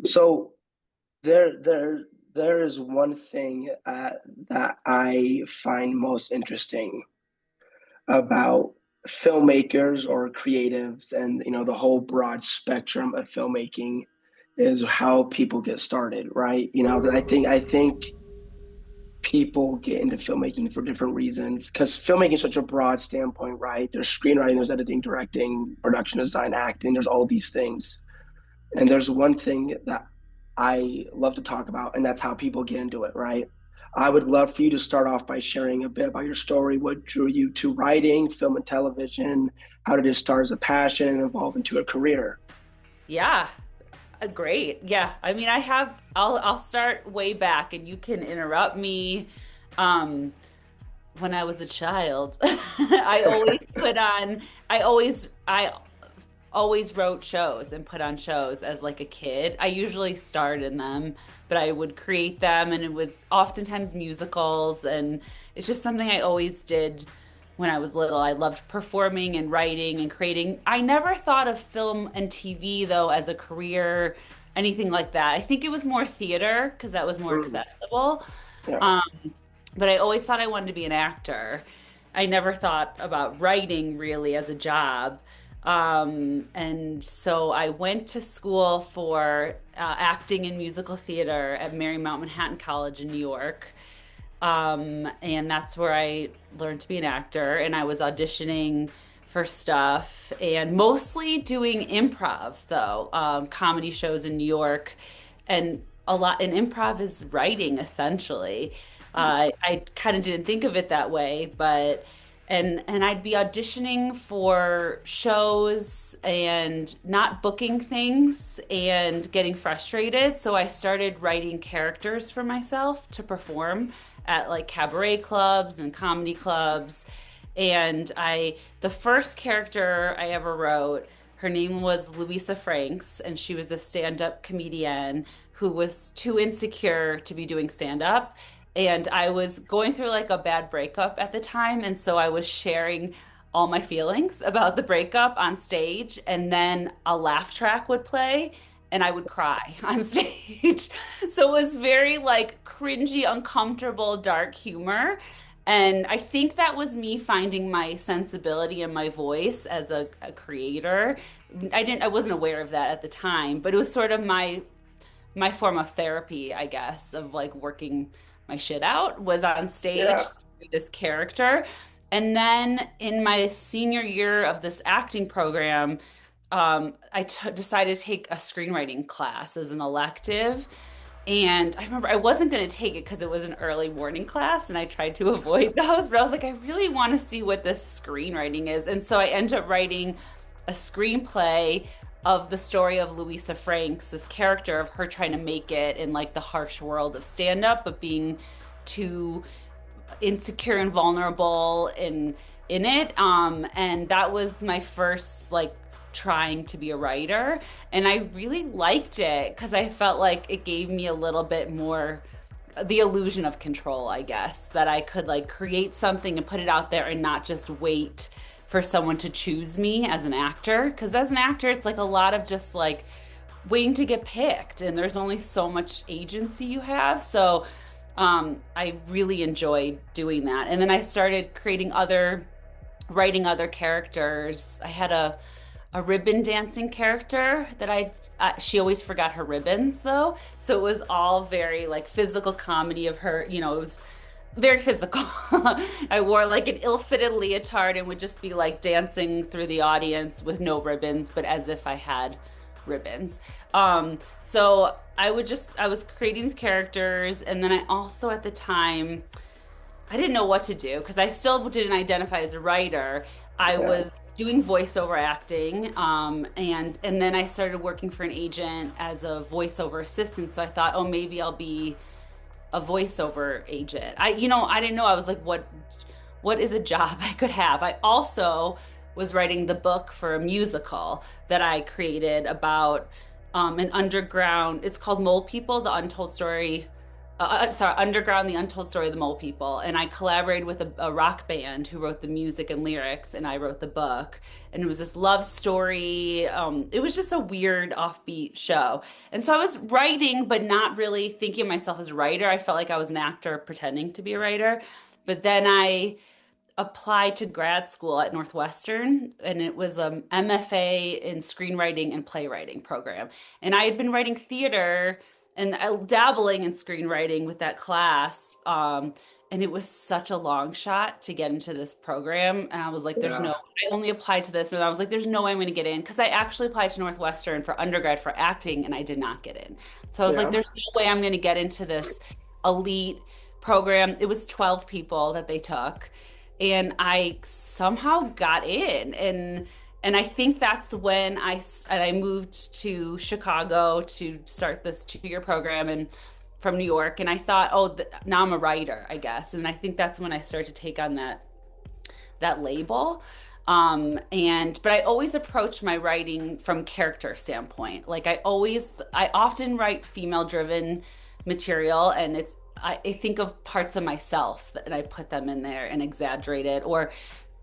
So there, there, there is one thing that I find most interesting about filmmakers or creatives, and the whole broad spectrum of filmmaking is how people get started, right? I think people get into filmmaking for different reasons because filmmaking is such a broad standpoint, right? There's screenwriting, there's editing, directing, production design, acting, there's all these things. And there's one thing that I love to talk about, and that's how people get into it, right? I would love for you to start off by sharing a bit about your story. What drew you to writing, film, and television? How did it start as a passion and evolve into a career? Yeah, great. Yeah. I mean, I'll start way back and you can interrupt me. Um, when I was a child, I always put on, I always wrote shows and put on shows as like a kid. I usually starred in them, but I would create them and it was oftentimes musicals and it's just something I always did when I was little. I loved performing and writing and creating. I never thought of film and TV though as a career, anything like that. I think it was more theater because that was more Mm, accessible. yeah, Um, but I always thought I wanted to be an actor. I never thought about writing really as a job. And so I went to school for acting and musical theater at Marymount Manhattan College in New York. And that's where I learned to be an actor. And I was auditioning for stuff and mostly doing improv, though, comedy shows in New York. And a lot, and improv is writing essentially. I kind of didn't think of it that way, but and I'd be auditioning for shows and not booking things and getting frustrated. So I started writing characters for myself to perform at like cabaret clubs and comedy clubs. And the first character I ever wrote, her name was Louisa Franks, and she was a stand-up comedian who was too insecure to be doing stand-up. And I was going through like a bad breakup at the time. And so I was sharing all my feelings about the breakup on stage. And then a laugh track would play and I would cry on stage. So it was very like cringy, uncomfortable, dark humor. And I think that was me finding my sensibility and my voice as a creator. I wasn't aware of that at the time, but it was sort of my form of therapy, I guess, of like working my shit out was on stage yeah. through this character. And then in my senior year of this acting program, I decided to take a screenwriting class as an elective. And I remember I wasn't going to take it because it was an early morning class and I tried to avoid those, but I was like, I really want to see what this screenwriting is. And so I ended up writing a screenplay of the story of Louisa Franks, this character of her trying to make it in like the harsh world of stand up, but being too insecure and vulnerable in it. And that was my first like trying to be a writer. And I really liked it because I felt like it gave me a little bit more the illusion of control, I guess, that I could like create something and put it out there and not just wait for someone to choose me as an actor. Because as an actor, it's like a lot of just like waiting to get picked, and there's only so much agency you have. So I really enjoyed doing that. And then I started writing other characters. I had a ribbon dancing character that she always forgot her ribbons though. So it was all very like physical comedy of her, it was very physical. I wore like an ill-fitted leotard and would just be like dancing through the audience with no ribbons, but as if I had ribbons. So I was creating these characters, and then I also at the time I didn't know what to do because I still didn't identify as a writer. I Yeah. was doing voiceover acting, and then I started working for an agent as a voiceover assistant. So I thought, oh, maybe I'll be a voiceover agent. I didn't know. I was like, what is a job I could have? I also was writing the book for a musical that I created about an underground. It's called Mole People: The Untold Story sorry, Underground, The Untold Story of the Mole People. And I collaborated with a rock band who wrote the music and lyrics, and I wrote the book. And it was this love story. It was just a weird, offbeat show. And so I was writing, but not really thinking of myself as a writer. I felt like I was an actor pretending to be a writer. But then I applied to grad school at Northwestern, and it was a MFA in screenwriting and playwriting program. And I had been writing theater and dabbling in screenwriting with that class. And it was such a long shot to get into this program. And I was like, there's no, Yeah. I only applied to this. And I was like, there's no way I'm going to get in. Because I actually applied to Northwestern for undergrad for acting, and I did not get in. So I was like, Yeah. there's no way I'm going to get into this elite program. It was 12 people that they took, and I somehow got in. And I think that's when I moved to Chicago to start this 2-year program, and from New York. And I thought, oh, now I'm a writer, I guess. And I think that's when I started to take on that label. But I always approach my writing from character standpoint. Like I often write female driven material, and I think of parts of myself and I put them in there and exaggerate it, or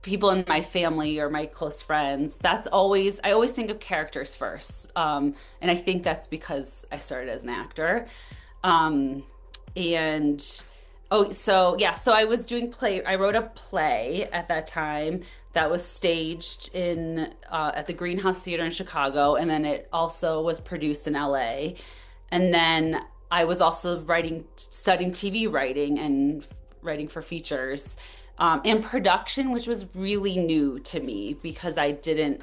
people in my family or my close friends. I always think of characters first. And I think that's because I started as an actor. Um, and Oh, so yeah, so I was doing play. I wrote a play at that time that was staged in at the Greenhouse Theater in Chicago, and then it also was produced in LA. And then I was also studying TV writing and writing for features, and production, which was really new to me because I didn't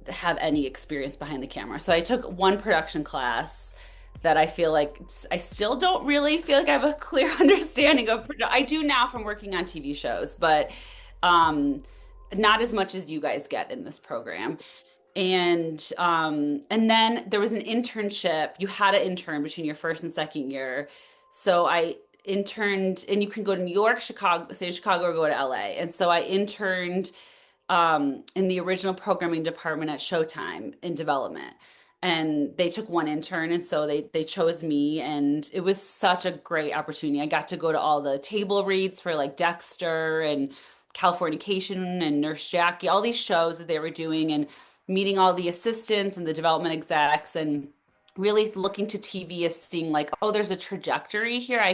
have any experience behind the camera. So I took one production class that I feel like I still don't really feel like I have a clear understanding of. I do now from working on TV shows, but um, not as much as you guys get in this program. And then there was an internship. You had an intern between your first and second year. So I interned, and you can go to New York, Chicago, say Chicago, or go to LA. And so I interned in the original programming department at Showtime in development. And they took one intern, and so they chose me, and it was such a great opportunity. I got to go to all the table reads for like Dexter and Californication and Nurse Jackie, all these shows that they were doing, and meeting all the assistants and the development execs, and really looking to TV as seeing like, oh, there's a trajectory here.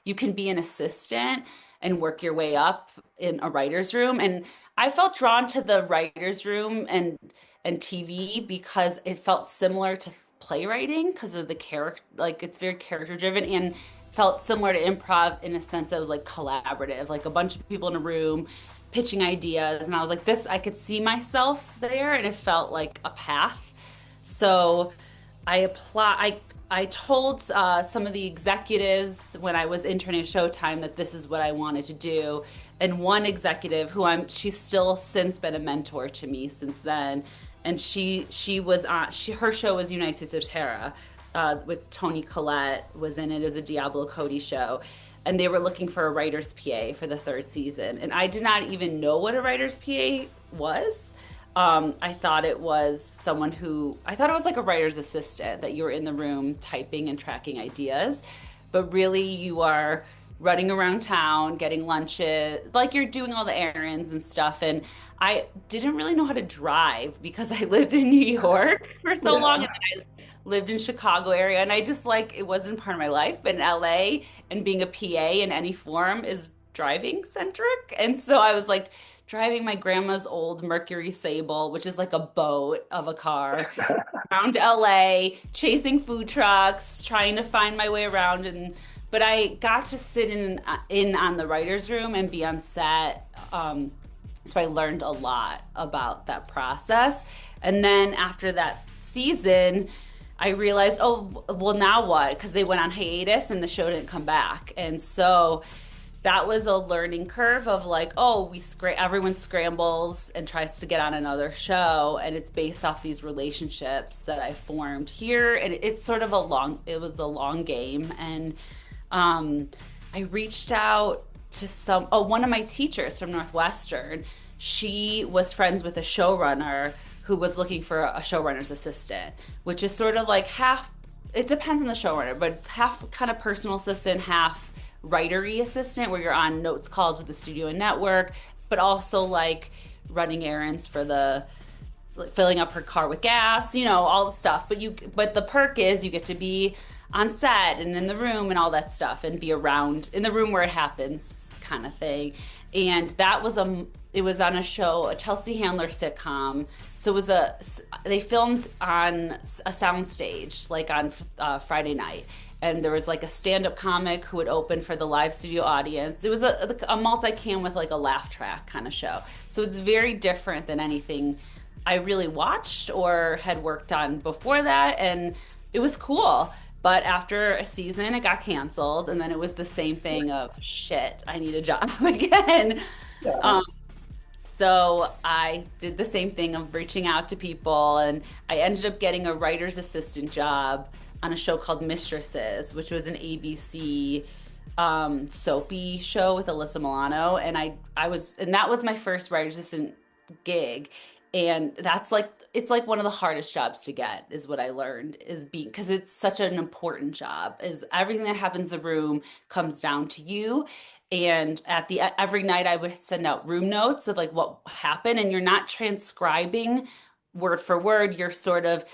You can be an assistant and work your way up in a writer's room. And I felt drawn to the writer's room and TV because it felt similar to playwriting because of the character, like it's very character driven, and felt similar to improv in a sense that it was like collaborative, like a bunch of people in a room pitching ideas. And I was like, this, I could see myself there, and it felt like a path. So I told some of the executives when I was interning at Showtime that this is what I wanted to do. And one executive she's still since been a mentor to me since then. And she was on, her show was United States of Terra, with Toni Collette was in it as a Diablo Cody show. And they were looking for a writer's PA for the third season. And I did not even know what a writer's PA was. I thought it was I thought it was like a writer's assistant, that you were in the room typing and tracking ideas, but really you are running around town, getting lunches, like you're doing all the errands and stuff. And I didn't really know how to drive because I lived in New York for so long, Yeah. and then I lived in Chicago area, and I just like, it wasn't part of my life. But in LA, and being a PA in any form is driving centric. And so I was like driving my grandma's old Mercury Sable, which is like a boat of a car, around LA, chasing food trucks, trying to find my way around. And but I got to sit in on the writer's room and be on set. So I learned a lot about that process. And then after that season, I realized, oh, well, now what? Because they went on hiatus and the show didn't come back. And so that was a learning curve of like, oh, everyone scrambles and tries to get on another show, and it's based off these relationships that I formed here, and it's sort of it was a long game. And I reached out to one of my teachers from Northwestern. She was friends with a showrunner who was looking for a showrunner's assistant, which is sort of like half it depends on the showrunner, but it's half kind of personal assistant, half writery assistant, where you're on notes calls with the studio and network, but also like running errands for the like filling up her car with gas, all the stuff. But the perk is you get to be on set and in the room and all that stuff and be around in the room where it happens kind of thing. And it was on a show, a Chelsea Handler sitcom. So it was they filmed on a soundstage, like on Friday night. And there was like a stand-up comic who would open for the live studio audience. It was a multi-cam with like a laugh track kind of show. So it's very different than anything I really watched or had worked on before that. And it was cool. But after a season, it got canceled. And then it was the same thing of shit, I need a job again. Yeah. Um, so I did the same thing of reaching out to people, and I ended up getting a writer's assistant job on a show called Mistresses, which was an ABC soapy show with Alyssa Milano, and that was my first writer's assistant gig, and that's like it's like one of the hardest jobs to get is what I learned is being because it's such an important job is everything that happens in the room comes down to you and every night I would send out room notes of like what happened, and you're not transcribing word for word. You're sort of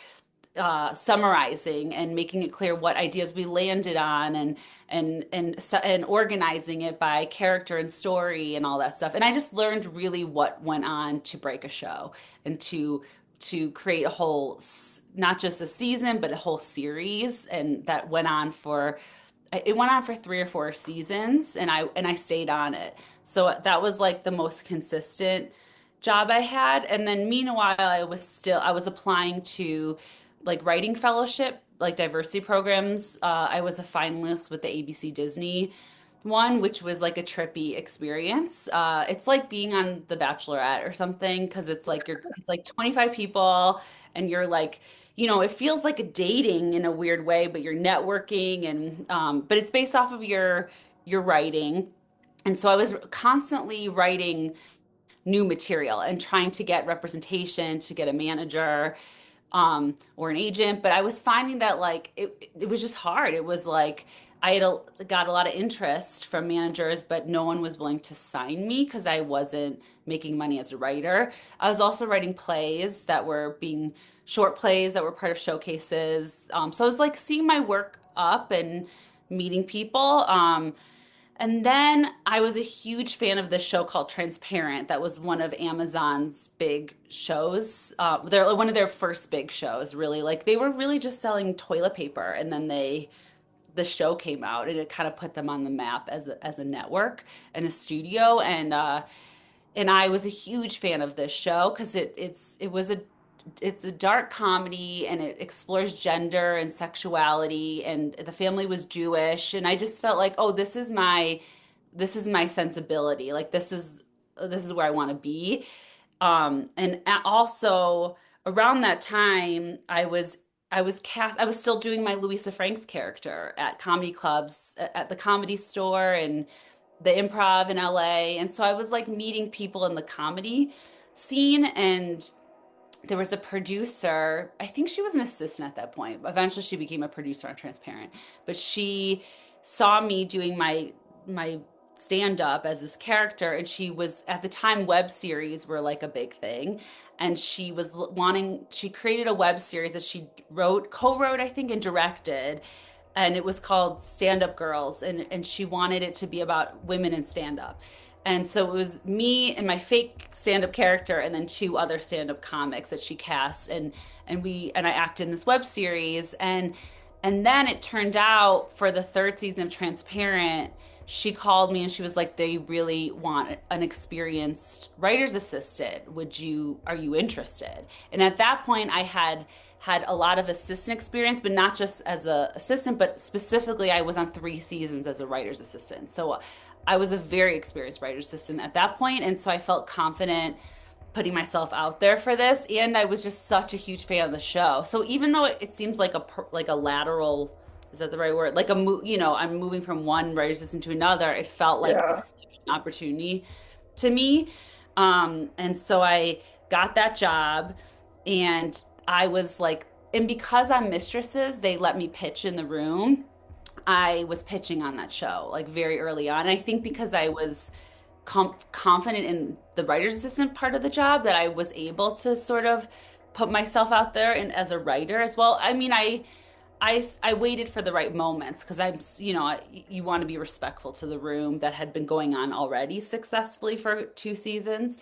summarizing and making it clear what ideas we landed on, and organizing it by character and story and all that stuff. And I just learned really what went on to break a show and to create a whole not just a season but a whole series, and that went on for it went on for 3 or 4 seasons, and I stayed on it. So that was like the most consistent job I had. And then meanwhile, I was applying to like writing fellowship, like diversity programs. I was a finalist with the ABC Disney one, which was like a trippy experience. It's like being on The Bachelorette or something because it's like 25 people, and you're like, it feels like a dating in a weird way, but you're networking, and but it's based off of your writing. And so I was constantly writing new material and trying to get representation, to get a manager or an agent. But I was finding that like it was just hard. It was like got a lot of interest from managers, but no one was willing to sign me because I wasn't making money as a writer. I was also writing plays that were being short plays that were part of showcases. So I was like seeing my work up and meeting people. And then I was a huge fan of this show called Transparent. That was one of Amazon's big shows. They're one of their first big shows, really. Like they were really just selling toilet paper, and then the show came out, and it kind of put them on the map as a network and a studio. And I was a huge fan of this show because it's a dark comedy, and it explores gender and sexuality, and the family was Jewish, and I just felt like, oh, this is my sensibility. Like this is where I want to be. And also around that time I was still doing my Louisa Franks character at comedy clubs, at the Comedy Store and the Improv in LA. And so I was like meeting people in the comedy scene, and there was a producer. I think she was an assistant at that point. Eventually she became a producer on Transparent. But she saw me doing my stand up as this character, and she was at the time web series were like a big thing, and she created a web series that she co-wrote I think and directed, and it was called Stand Up Girls, and she wanted it to be about women in stand up. And so it was me and my fake stand-up character, and then two other stand-up comics that she cast, and I acted in this web series. And then it turned out for the third season of Transparent, she called me and she was like, they really want an experienced writer's assistant. Are you interested? And at that point I had a lot of assistant experience, but not just as a assistant, but specifically I was on 3 seasons as a writer's assistant. So I was a very experienced writer's assistant at that point, and so I felt confident putting myself out there for this, and I was just such a huge fan of the show. So even though it seems like a lateral, is that the right word? Like I'm moving from one writer's assistant to another. It felt like Yeah. such an opportunity to me, and so I got that job, and I was like and because I'm mistresses, they let me pitch in the room. I was pitching on that show like very early on. And I think because I was confident in the writer's assistant part of the job that I was able to sort of put myself out there and as a writer as well. I mean, I waited for the right moments because you want to be respectful to the room that had been going on already successfully for 2 seasons.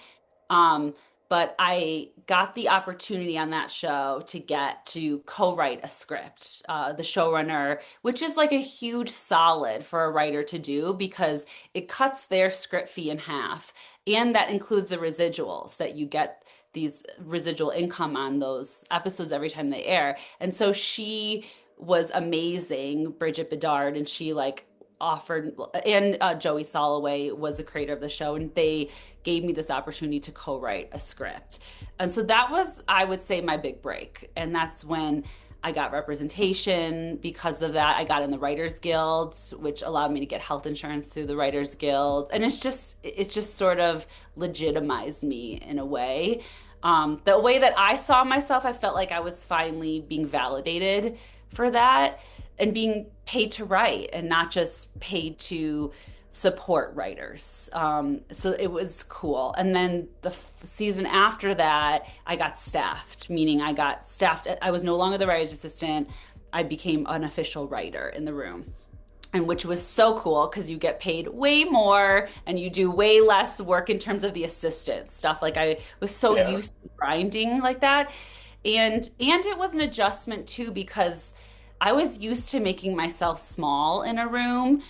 Um, but I got the opportunity on that show to get to co-write a script. The showrunner, which is like a huge solid for a writer to do because it cuts their script fee in half. And that includes the residuals that you get these residual income on those episodes every time they air. And so she was amazing, Bridget Bedard, and she like offered, and Joey Soloway was the creator of the show, and they gave me this opportunity to co-write a script. And so that was, I would say, my big break. And that's when I got representation. Because of that, I got in the Writers Guild, which allowed me to get health insurance through the Writers Guild. And it's just sort of legitimized me in a way. The way that I saw myself, I felt like I was finally being validated for that and being paid to write and not just paid to support writers. So it was cool. And then the season after that, I got staffed, meaning I got staffed. I was no longer the writer's assistant. I became an official writer in the room. And which was so cool because you get paid way more and you do way less work in terms of the assistant stuff. Like I was so Yeah. used to grinding like that. And it was an adjustment too because I was used to making myself small in a room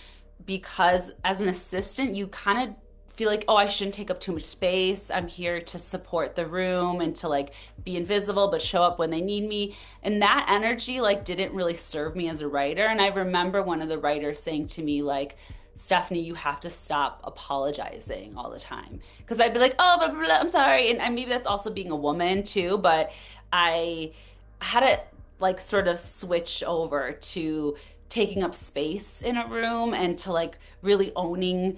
because as an assistant, you kind of feel like, oh, I shouldn't take up too much space. I'm here to support the room and to like be invisible, but show up when they need me. And that energy like didn't really serve me as a writer. And I remember one of the writers saying to me, like, Stephanie, you have to stop apologizing all the time. Because I'd be like, oh, blah, blah, blah, I'm sorry. And maybe that's also being a woman too. But I had to like sort of switch over to taking up space in a room and to like really owning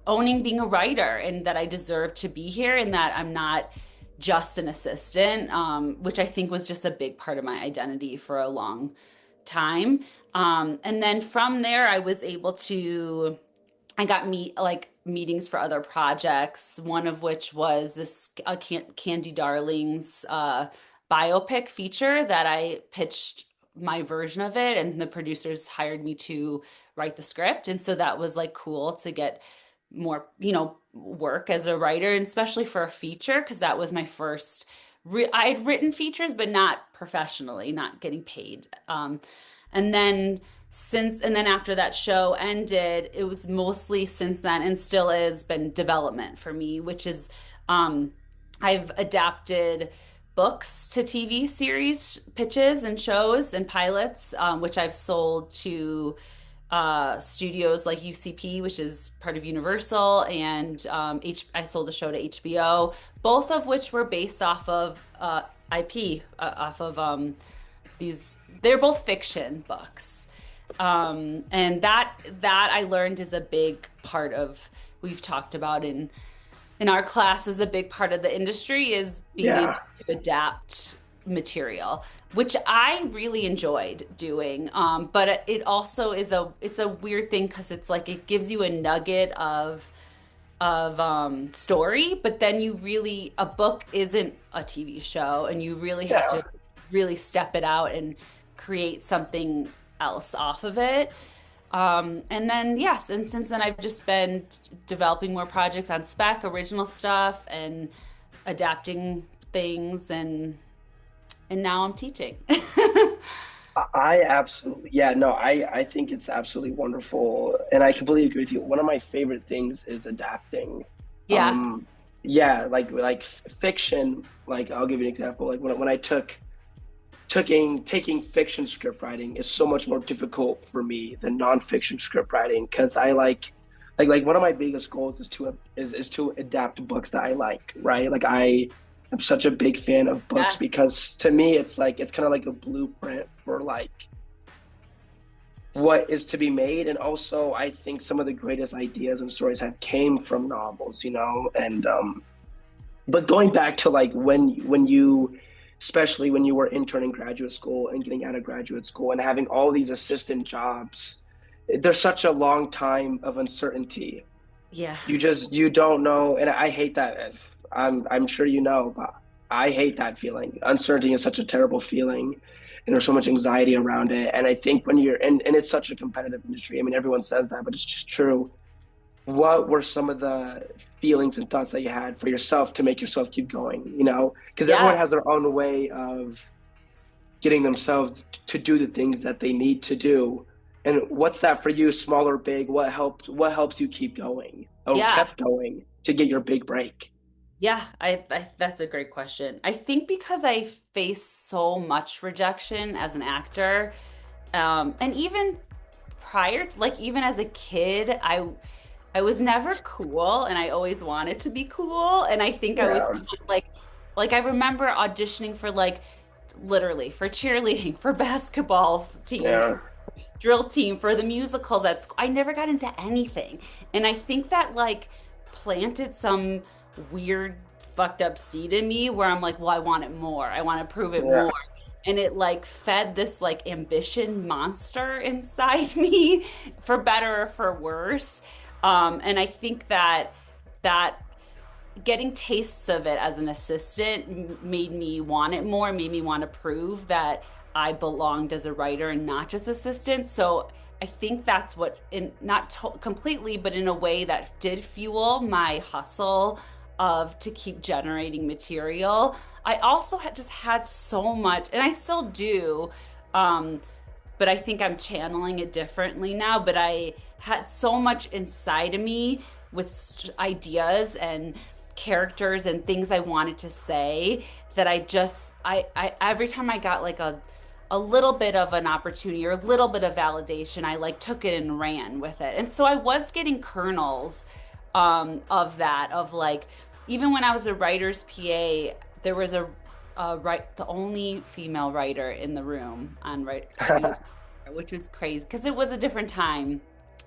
being a writer and that I deserve to be here and that I'm not just an assistant, which I think was just a big part of my identity for a long time. And then from there, I was able to, I got meetings for other projects, one of which was this Candy Darlings biopic feature that I pitched my version of it, and the producers hired me to write the script. And so that was like cool to get more, work as a writer, and especially for a feature, because that was my first. I had written features, but not professionally, not getting paid. And then and then after that show ended, it was mostly since then and still is been development for me, which is I've adapted books to TV series pitches and shows and pilots, which I've sold to studios like UCP, which is part of Universal, and I sold a show to HBO, both of which were based off of IP, off of these. They're both fiction books, and that I learned is a big part of we've talked about in our class is a big part of the industry is being able Yeah. to adapt material, which I really enjoyed doing. But it also it's a weird thing because it's like it gives you a nugget of story, but then a book isn't a TV show, and you really have Yeah. to really step it out and create something else off of it. And then yes, and since then I've just been developing more projects on spec, original stuff, and adapting things, and now I'm teaching. I absolutely, yeah, no, I think it's absolutely wonderful, and I completely agree with you. One of my favorite things is adapting. Yeah. Um, yeah, like fiction. Like I'll give you an example. Like when I taking fiction script writing is so much more difficult for me than nonfiction script writing because I like one of my biggest goals is to adapt books that I like, right? Like I am such a big fan of books Yeah. because to me it's like it's kind of like a blueprint for like what is to be made, and also I think some of the greatest ideas and stories have came from novels, and but going back to like when you especially when you were interning graduate school and getting out of graduate school and having all these assistant jobs. There's such a long time of uncertainty. Yeah. You don't know, and I hate that. If I'm sure you know, but I hate that feeling. Uncertainty is such a terrible feeling, and there's so much anxiety around it. And I think when you're and it's such a competitive industry. I mean, everyone says that, but it's just true. What were some of the feelings and thoughts that you had for yourself to make yourself keep going? You know, because everyone Yeah. has their own way of getting themselves to do the things that they need to do. And what's that for you, small or big? What helps you keep going or Yeah. kept going to get your big break? Yeah, I that's a great question. I think because I face so much rejection as an actor, and even prior to, like even as a kid, I was never cool and I always wanted to be cool. And I think I was Yeah, kind of like I remember auditioning for like literally for cheerleading, for basketball team, yeah, drill team, for the musicals at school. I never got into anything. And I think that like planted some weird fucked up seed in me where I'm like, well, I want it more. I want to prove it yeah. more. And it like fed this like ambition monster inside me for better or for worse. And I think that that getting tastes of it as an assistant made me want it more, made me want to prove that I belonged as a writer and not just assistant. So I think that's what, in not completely, but in a way that did fuel my hustle of to keep generating material. I also had just had so much, and I still do. Um, but I think I'm channeling it differently now. But I had so much inside of me with ideas and characters and things I wanted to say that I every time I got like a little bit of an opportunity or a little bit of validation, I like took it and ran with it. And so I was getting kernels of that, of like, even when I was a writer's PA, there was the only female writer in the room on writing, which was crazy because it was a different time.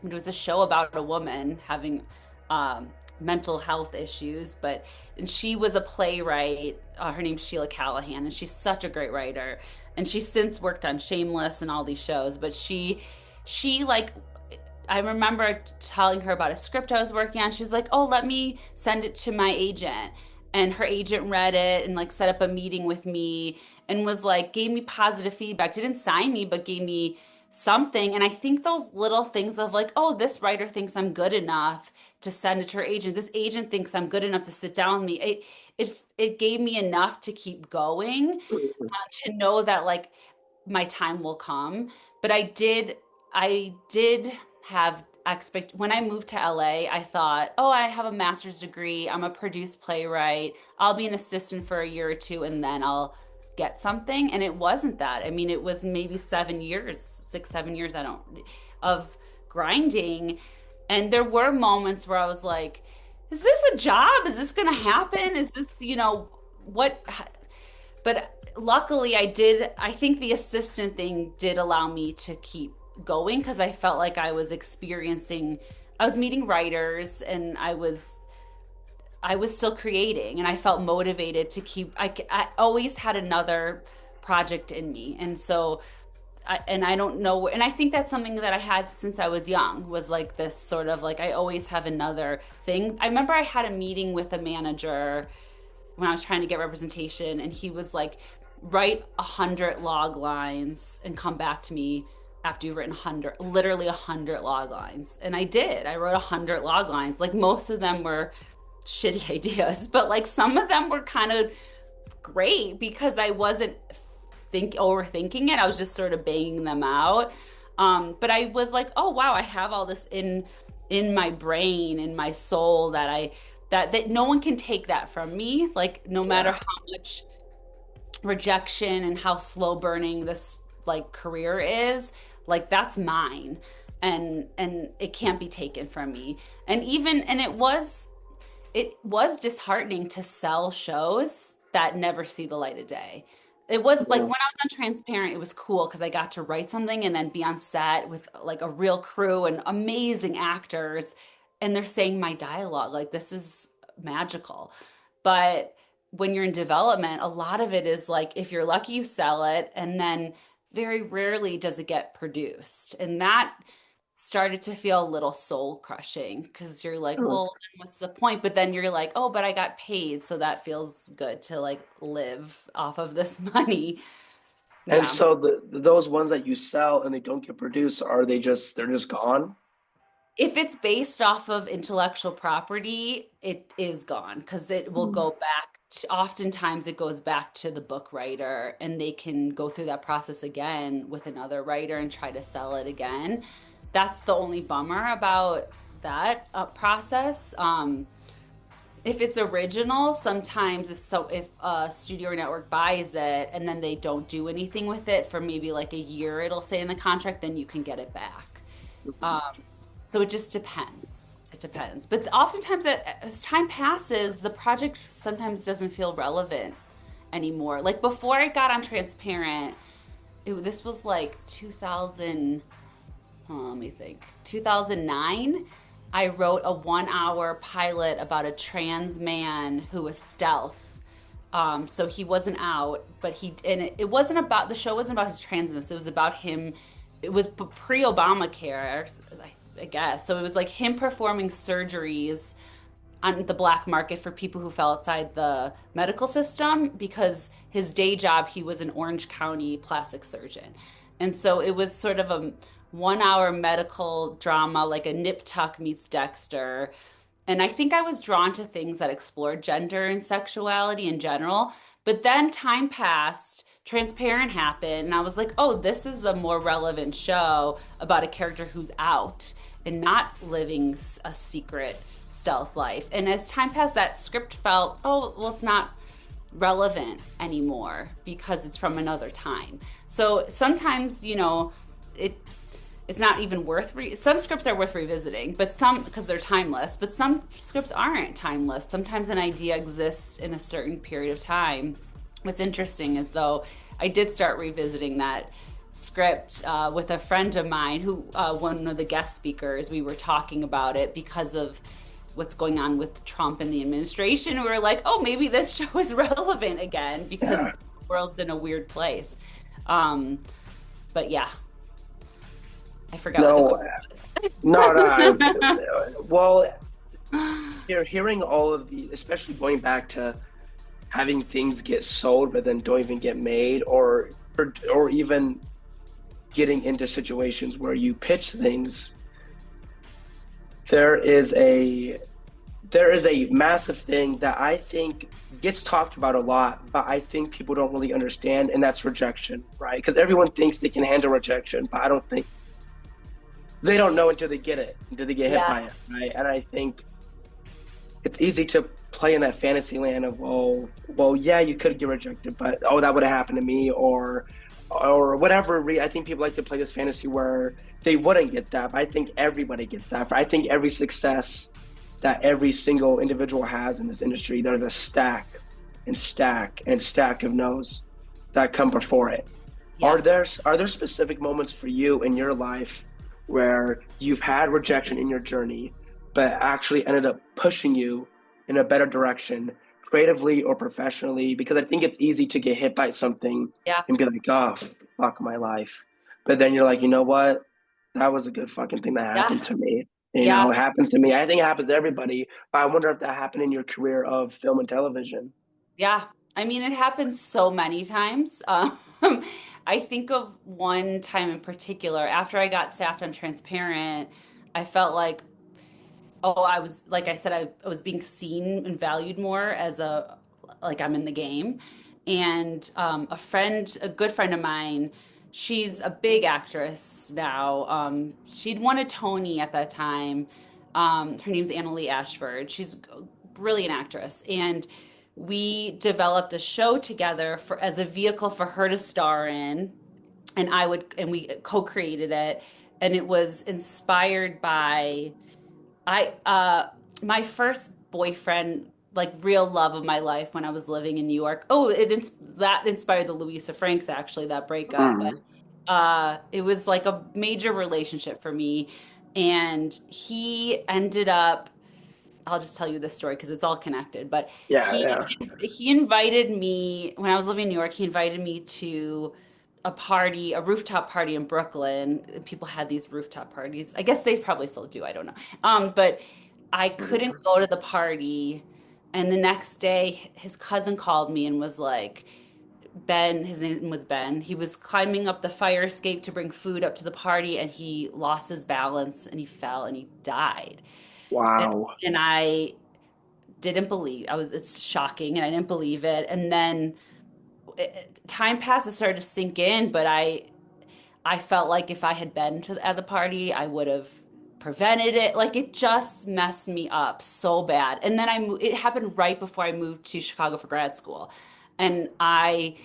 It was a show about a woman having um, mental health issues, but and she was a playwright. Her name's Sheila Callahan, and she's such a great writer. And she's since worked on Shameless and all these shows, but she like I remember telling her about a script I was working on. She was like, "Oh, let me send it to my agent." And her agent read it and like set up a meeting with me and was like, gave me positive feedback. Didn't sign me, but gave me something. And I think those little things of like, oh, this writer thinks I'm good enough to send it to her agent. This agent thinks I'm good enough to sit down with me. It gave me enough to keep going, to know that like my time will come. But I did have expect when I moved to LA, I thought, oh, I have a master's degree. I'm a produced playwright. I'll be an assistant for a year or two and then I'll get something. And it wasn't that. I mean, it was maybe 7 years, 6, 7 years, I don't, of grinding. And there were moments where I was like, is this a job? Is this going to happen? Is this, what? But luckily I think the assistant thing did allow me to keep going because I felt like I was meeting writers and I was still creating and I felt motivated to keep I always had another project in me. And so I don't know, and I think that's something that I had since I was young, was like this sort of like I always have another thing. I remember I had a meeting with a manager when I was trying to get representation, and he was like, write 100 log lines and come back to me after you've written 100, literally 100 log lines. And I did. I wrote 100 log lines. Like most of them were shitty ideas, but like some of them were kind of great because I wasn't overthinking it. I was just sort of banging them out. But I was like, oh wow, I have all this in my brain, in my soul that no one can take that from me. Like no matter Yeah. how much rejection and how slow burning this like career is, like that's mine. And it can't be taken from me. And it was disheartening to sell shows that never see the light of day. It was like when Yeah. I was on Transparent, it was cool because I got to write something and then be on set with like a real crew and amazing actors, and they're saying my dialogue. Like this is magical. But when you're in development, a lot of it is like if you're lucky, you sell it, and then very rarely does it get produced. And that started to feel a little soul crushing because you're like, well, then what's the point? But then you're like, oh, but I got paid, so that feels good to like live off of this money. And Yeah. so those ones that you sell and they don't get produced, are they just they're just gone? If it's based off of intellectual property, it is gone because it will Mm. go back to, oftentimes it goes back to the book writer and they can go through that process again with another writer and try to sell it again. That's the only bummer about that process. If it's original, sometimes if a studio or network buys it and then they don't do anything with it for maybe like a year, it'll say in the contract, then you can get it back. Um, so it just depends. It depends. But oftentimes, as time passes, the project sometimes doesn't feel relevant anymore. Like before I got on Transparent, this was like 2000, let me think, 2009. I wrote a 1 hour pilot about a trans man who was stealth. So he wasn't out, but it wasn't about, the show wasn't about his transness. It was about him. It was pre-Obamacare, I guess. So it was like him performing surgeries on the black market for people who fell outside the medical system because his day job, he was an Orange County plastic surgeon. And so it was sort of a 1 hour medical drama, like a Nip Tuck meets Dexter. And I think I was drawn to things that explored gender and sexuality in general. But then time passed, Transparent happened, and I was like, oh, this is a more relevant show about a character who's out and not living a secret stealth life. And as time passed, that script felt, oh, well, it's not relevant anymore because it's from another time. So sometimes, it it's not even worth some scripts are worth revisiting, but some because they're timeless, but some scripts aren't timeless. Sometimes an idea exists in a certain period of time. What's interesting is though I did start revisiting that script with a friend of mine who one of the guest speakers, we were talking about it because of what's going on with Trump and the administration. We were like, oh, maybe this show is relevant again because Yeah. the world's in a weird place. Um, but yeah, I forgot what the No, question no, no. was. Well, you're hearing all of the, especially going back to having things get sold but then don't even get made, or even getting into situations where you pitch things. There is a there is a massive thing that I think gets talked about a lot, but I think people don't really understand, and that's rejection, right? Because everyone thinks they can handle rejection, but I don't think they don't know until they get it, until they get hit Yeah, by it, right? And I think it's easy to play in that fantasy land of, oh, well, yeah, you could get rejected, but oh, that would have happened to me, or whatever. I think people like to play this fantasy where they wouldn't get that. But I think everybody gets that. But I think every success that every single individual has in this industry, there's a stack and stack and stack of no's that come before it. yeah. Are there specific moments for you in your life where you've had rejection in your journey, but actually ended up pushing you in a better direction, creatively or professionally? Because I think it's easy to get hit by something Yeah, and be like, oh, fuck my life. But then you're like, you know what? That was a good fucking thing that yeah, happened to me. yeah, It happens to me. I think it happens to everybody. But I wonder if that happened in your career of film and television. yeah. I mean, it happens so many times. I think of one time in particular after I got staffed on Transparent. I felt like, oh, I was, like I said, I was being seen and valued more as like I'm in the game. And a good friend of mine, she's a big actress now. She'd won a Tony at that time. Her name's Annalie Ashford. She's a brilliant actress. And we developed a show together as a vehicle for her to star in. And we co-created it. And it was inspired by my first boyfriend, like real love of my life when I was living in New York. Oh, that inspired the Louisa Franks actually, that breakup. But Mm. it was like a major relationship for me, and he ended up I'll just tell you this story because it's all connected. But Yeah, he yeah. he invited me when I was living in New York. He invited me to a party, a rooftop party in Brooklyn. People had these rooftop parties. I guess they probably still do. I don't know. But I couldn't Mhm. go to the party. And the next day, his cousin called me and was like, Ben, his name was Ben. He was climbing up the fire escape to bring food up to the party, and he lost his balance and he fell and he died. And, Wow. and I didn't believe. It's shocking, and I didn't believe it. And then time passed, it started to sink in, but I felt like if I had been at the party, I would have prevented it. Like it just messed me up so bad. And then it happened right before I moved to Chicago for grad school. And I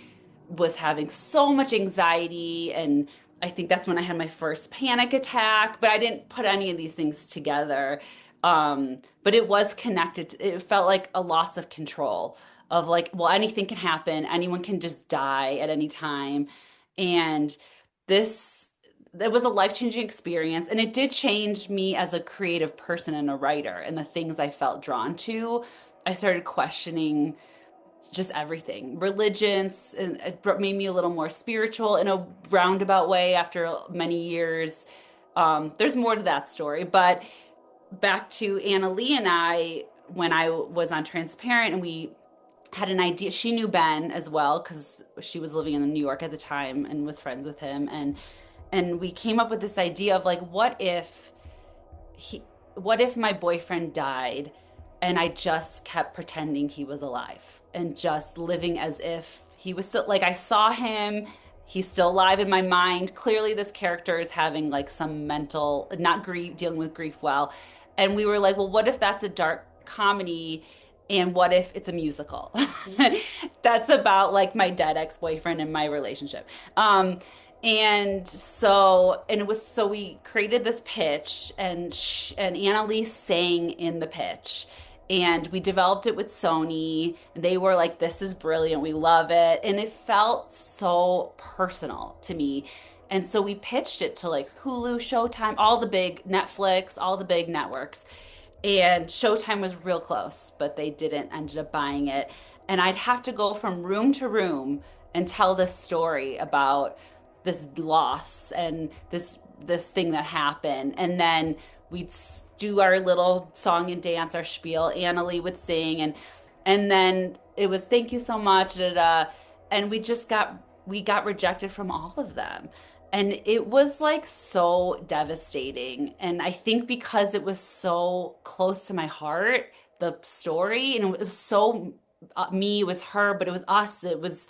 was having so much anxiety, and I think that's when I had my first panic attack, but I didn't put any of these things together. But it was connected it felt like a loss of control of like, well, anything can happen. Anyone can just die at any time. And this it was a life-changing experience, and it did change me as a creative person and a writer and the things I felt drawn to. I started questioning just everything, religions, and it made me a little more spiritual in a roundabout way after many years. There's more to that story, but back to Anna Lee and I, when I was on Transparent, and we had an idea. She knew Ben as well because she was living in New York at the time and was friends with him, and we came up with this idea of like, he what if my boyfriend died and I just kept pretending he was alive and just living as if he was still, like, I saw him, he's still alive in my mind. Clearly this character is having like some mental, not grief, dealing with grief well. And we were like, well, what if that's a dark comedy, and what if it's a musical that's about like my dead ex-boyfriend and my relationship? And it was, so we created this pitch, and Annalise sang in the pitch, and we developed it with Sony. They were like, "This is brilliant. We love it," and it felt so personal to me. And so we pitched it to like Hulu, Showtime, all the big Netflix, all the big networks. And Showtime was real close, but they didn't ended up buying it. And I'd have to go from room to room and tell this story about this loss and this thing that happened. And then we'd do our little song and dance, our spiel. Annalie would sing, and then it was thank you so much, da, da, da. And we got rejected from all of them. And it was like so devastating. And I think because it was so close to my heart, the story, and it was so me, it was her, but it was us. It was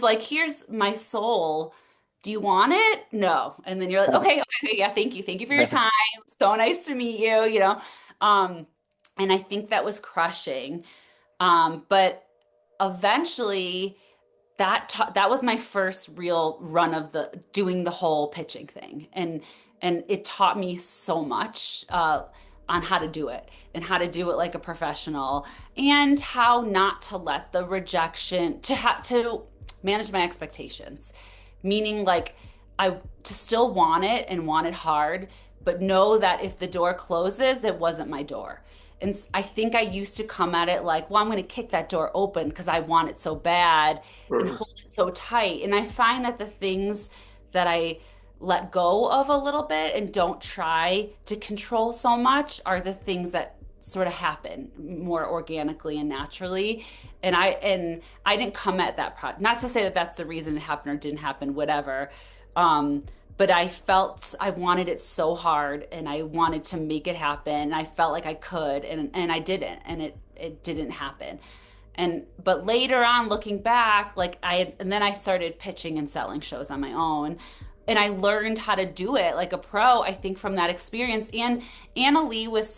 like, here's my soul. Do you want it? No. And then you're like, okay, okay, yeah, thank you. Thank you for your time. So nice to meet you, you know. Um, and I think that was crushing. But eventually that was my first real run of the doing the whole pitching thing, and it taught me so much on how to do it and how to do it like a professional, and how not to let the rejection to manage my expectations, meaning like I to still want it and want it hard, but know that if the door closes, it wasn't my door. And I think I used to come at it like, well, I'm going to kick that door open because I want it so bad and Mhm. hold it so tight. And I find that the things that I let go of a little bit and don't try to control so much are the things that sort of happen more organically and naturally. And I didn't come at that project, not to say that that's the reason it happened or didn't happen, whatever. Um, but I felt I wanted it so hard, and I wanted to make it happen. And I felt like I could, and I didn't, and it didn't happen. And but later on, looking back, and then I started pitching and selling shows on my own, and I learned how to do it like a pro, I think, from that experience. And Anna Lee is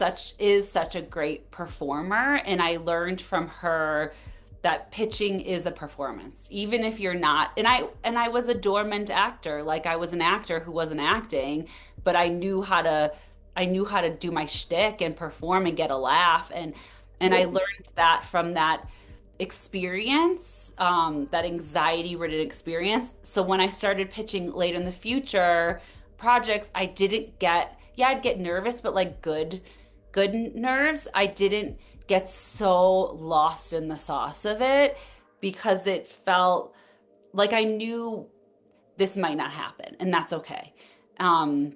such a great performer, and I learned from her that pitching is a performance, even if you're not. And I was a dormant actor, like I was an actor who wasn't acting, but I knew how to do my shtick and perform and get a laugh. And I learned that from that experience, that anxiety ridden experience. So when I started pitching later in the future projects, I didn't get, yeah, I'd get nervous, but like good nerves, I didn't get so lost in the sauce of it because it felt like I knew this might not happen, and that's okay. Um,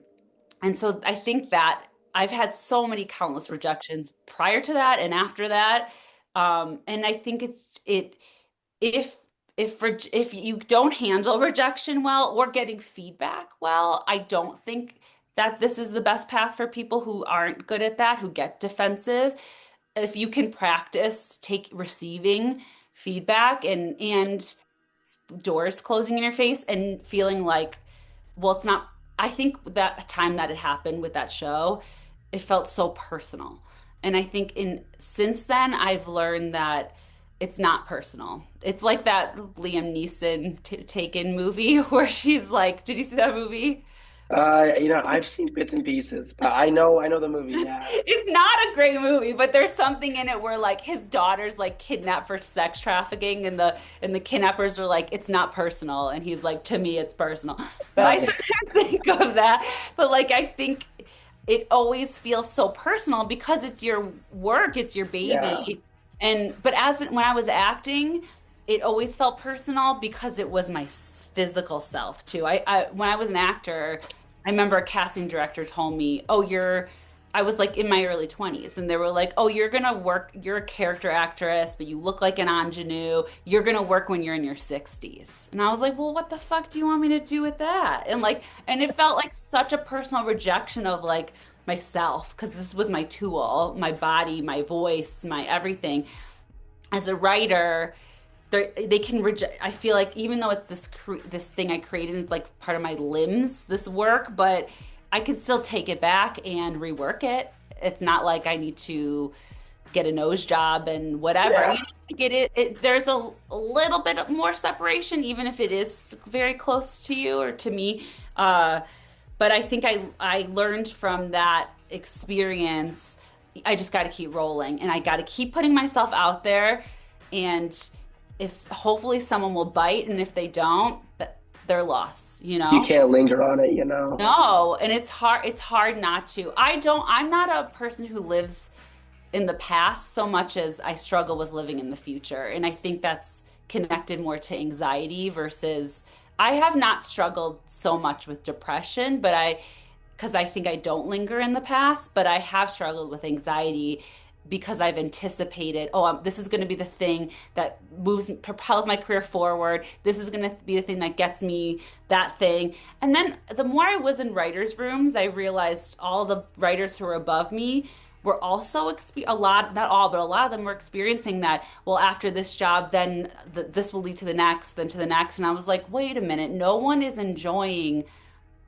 and so I think that I've had so many countless rejections prior to that and after that. And I think if if you don't handle rejection well or getting feedback well, I don't think that this is the best path for people who aren't good at that, who get defensive. If you can practice take receiving feedback and doors closing in your face and feeling like, well, it's not. I think that time that it happened with that show, it felt so personal. And I think in since then, I've learned that it's not personal. It's like that Liam Neeson Taken movie where she's like, did you see that movie? I've seen bits and pieces, but I know the movie. Yeah, It's not a great movie, but there's something in it where like his daughter's like kidnapped for sex trafficking and the kidnappers are like it's not personal and he's like to me it's personal. But I I, sometimes think of that. But like I think it always feels so personal because it's your work, it's your yeah, baby. And but when I was acting, it always felt personal because it was my physical self too. I when I was an actor, I remember a casting director told me, "Oh, I was like in my early 20s and they were like, "Oh, you're a character actress, but you look like an ingenue. You're gonna work when you're in your 60s." And I was like, "Well, what the fuck do you want me to do with that?" And it felt like such a personal rejection of like myself because this was my tool, my body, my voice, my everything. As a writer, they can reject. I feel like even though it's this thing I created, it's like part of my limbs, this work, but I can still take it back and rework it. It's not like I need to get a nose job and whatever. yeah. Get it there's a little bit more separation, even if it is very close to you or to me. But I think I learned from that experience. I just got to keep rolling and I got to keep putting myself out there and if hopefully someone will bite and if they don't, they're lost, you You know? can't linger on it, you know. No, and it's hard not to. I'm not a person who lives in the past so much as I struggle with living in the future. And I think that's connected more to anxiety versus I have not struggled so much with depression, because I think I don't linger in the past, but I have struggled with anxiety because I've anticipated, oh, this is going to be the thing that propels my career forward. This is going to be the thing that gets me that thing. And then the more I was in writers' rooms, I realized all the writers who were above me were also a lot, not all, but a lot of them were experiencing that. Well, after this job, then this will lead to the next, then to the next. And I was like, wait a minute, no one is enjoying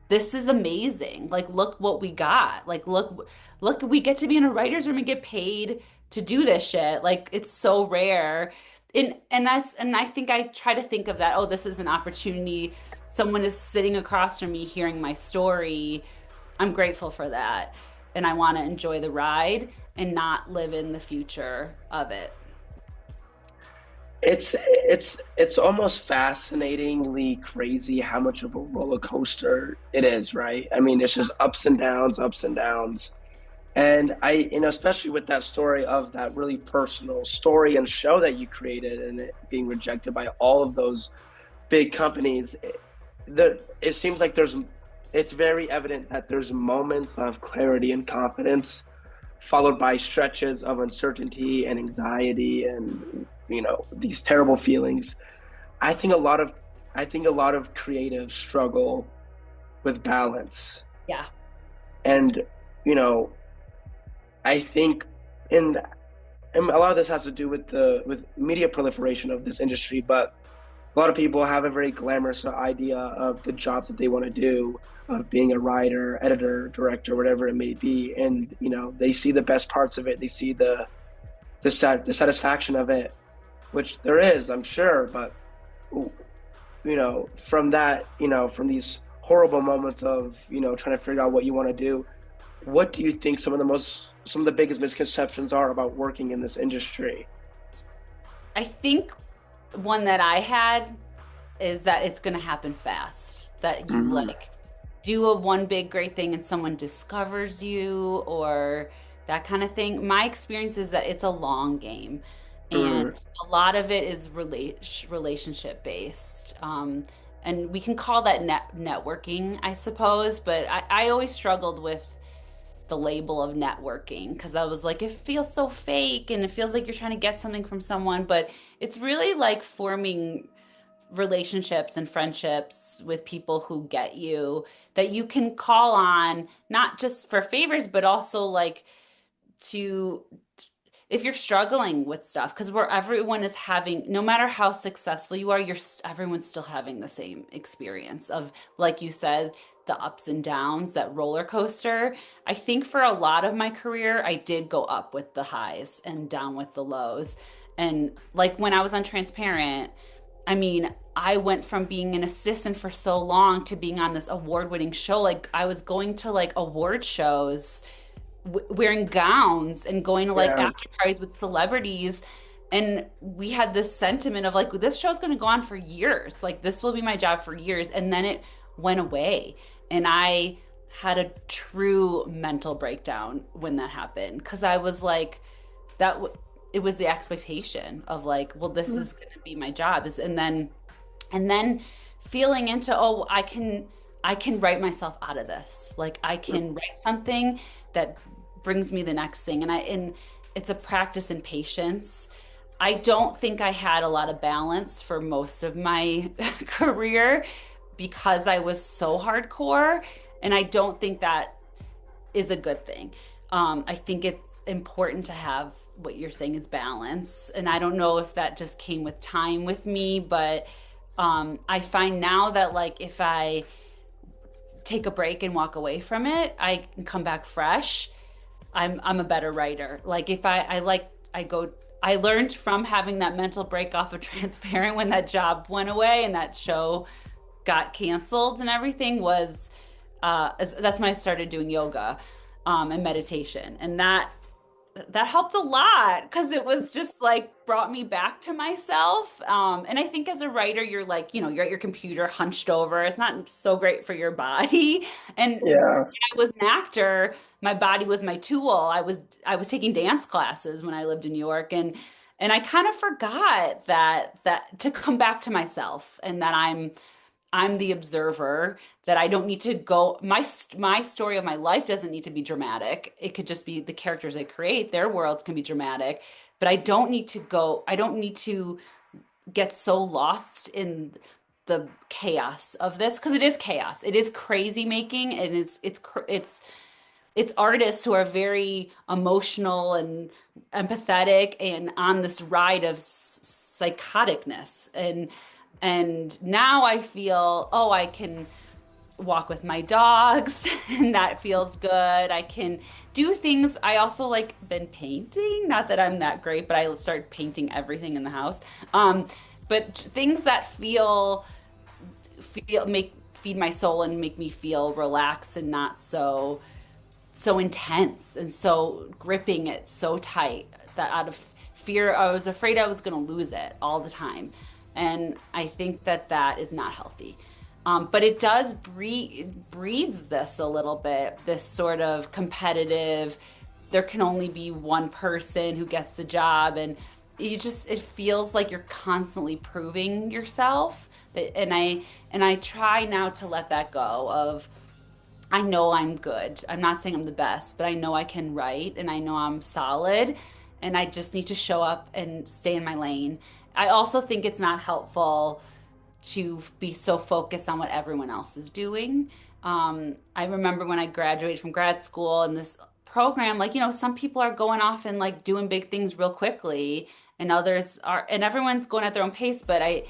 this is amazing. Like, look what we got. Like, look, we get to be in a writer's room and get paid to do this shit. Like, it's so rare. And I think I try to think of that. Oh, this is an opportunity. Someone is sitting across from me hearing my story. I'm grateful for that. And I want to enjoy the ride and not live in the future of it. It's almost fascinatingly crazy how much of a roller coaster it is, right? I mean, it's just ups and downs, ups and downs. And especially with that story of that really personal story and show that you created and it being rejected by all of those big companies, it seems like it's very evident that there's moments of clarity and confidence followed by stretches of uncertainty and anxiety and these terrible feelings. I think a lot of I think a lot of creatives struggle with balance. Yeah. And you know, I think in and a lot of this has to do with the with media proliferation of this industry, but a lot of people have a very glamorous idea of the jobs that they want to do, of being a writer, editor, director, whatever it may be, and they see the best parts of it. They see the satisfaction of it, which there is, I'm sure, but from that, from these horrible moments of trying to figure out what you want to do, what do you think some of the biggest misconceptions are about working in this industry? I think one that I had is that it's going to happen fast. That you Mm-hmm. like do a one big great thing and someone discovers you, or that kind of thing. My experience is that it's a long game, and Mm, a lot of it is relationship based. And we can call that networking, I suppose, but I always struggled with the label of networking because I was like, it feels so fake and it feels like you're trying to get something from someone, but it's really like forming relationships and friendships with people who get you, that you can call on, not just for favors, but also like to if you're struggling with stuff, because where everyone is having, no matter how successful you are, everyone's still having the same experience of, like you said, the ups and downs, that roller coaster. I think for a lot of my career, I did go up with the highs and down with the lows. And like when I was on Transparent, I mean, I went from being an assistant for so long to being on this award-winning show. Like I was going to like award shows wearing gowns and going to like yeah. after parties with celebrities. And we had this sentiment of like, this show's going to go on for years. Like, this will be my job for years. And then it went away. And I had a true mental breakdown when that happened because I was like, it was the expectation of like, well, this Mm, is going to be my job. And then feeling into, oh, I can write myself out of this. Like I can write something that brings me the next thing. And it's a practice in patience. I don't think I had a lot of balance for most of my career because I was so hardcore. And I don't think that is a good thing. I think it's important to have what you're saying is balance. And I don't know if that just came with time with me, but I find now that like if I take a break and walk away from it, I can come back fresh. I'm a better writer. Like if I like I go I learned from having that mental break off of Transparent when that job went away and that show got canceled and everything was that's when I started doing yoga and meditation. And that helped a lot because it was just like brought me back to myself. And I think as a writer, you're like, you're at your computer hunched over. It's not so great for your body. And when yeah. I was an actor, my body was my tool. I was taking dance classes when I lived in New York, and I kind of forgot that to come back to myself and that I'm the observer, that I don't need to go my story of my life doesn't need to be dramatic. It could just be the characters I create, their worlds can be dramatic, but I don't need to get so lost in the chaos of this because it is chaos. It is crazy making and it's artists who are very emotional and empathetic and on this ride of psychoticness. And now I feel, oh, I can walk with my dogs and that feels good. I can do things. I also like been painting, not that I'm that great, but I started painting everything in the house. But things that feel make feed my soul and make me feel relaxed and not so intense and so gripping it so tight that out of fear, I was afraid I was going to lose it all the time. And I think that is not healthy. But it does breeds this a little bit, this sort of competitive, there can only be one person who gets the job. And it feels like you're constantly proving yourself. And I try now to let that go of, I know I'm good. I'm not saying I'm the best, but I know I can write and I know I'm solid and I just need to show up and stay in my lane. I also think it's not helpful to be so focused on what everyone else is doing. I remember when I graduated from grad school and this program, like, some people are going off and like doing big things real quickly and others are, and everyone's going at their own pace, but I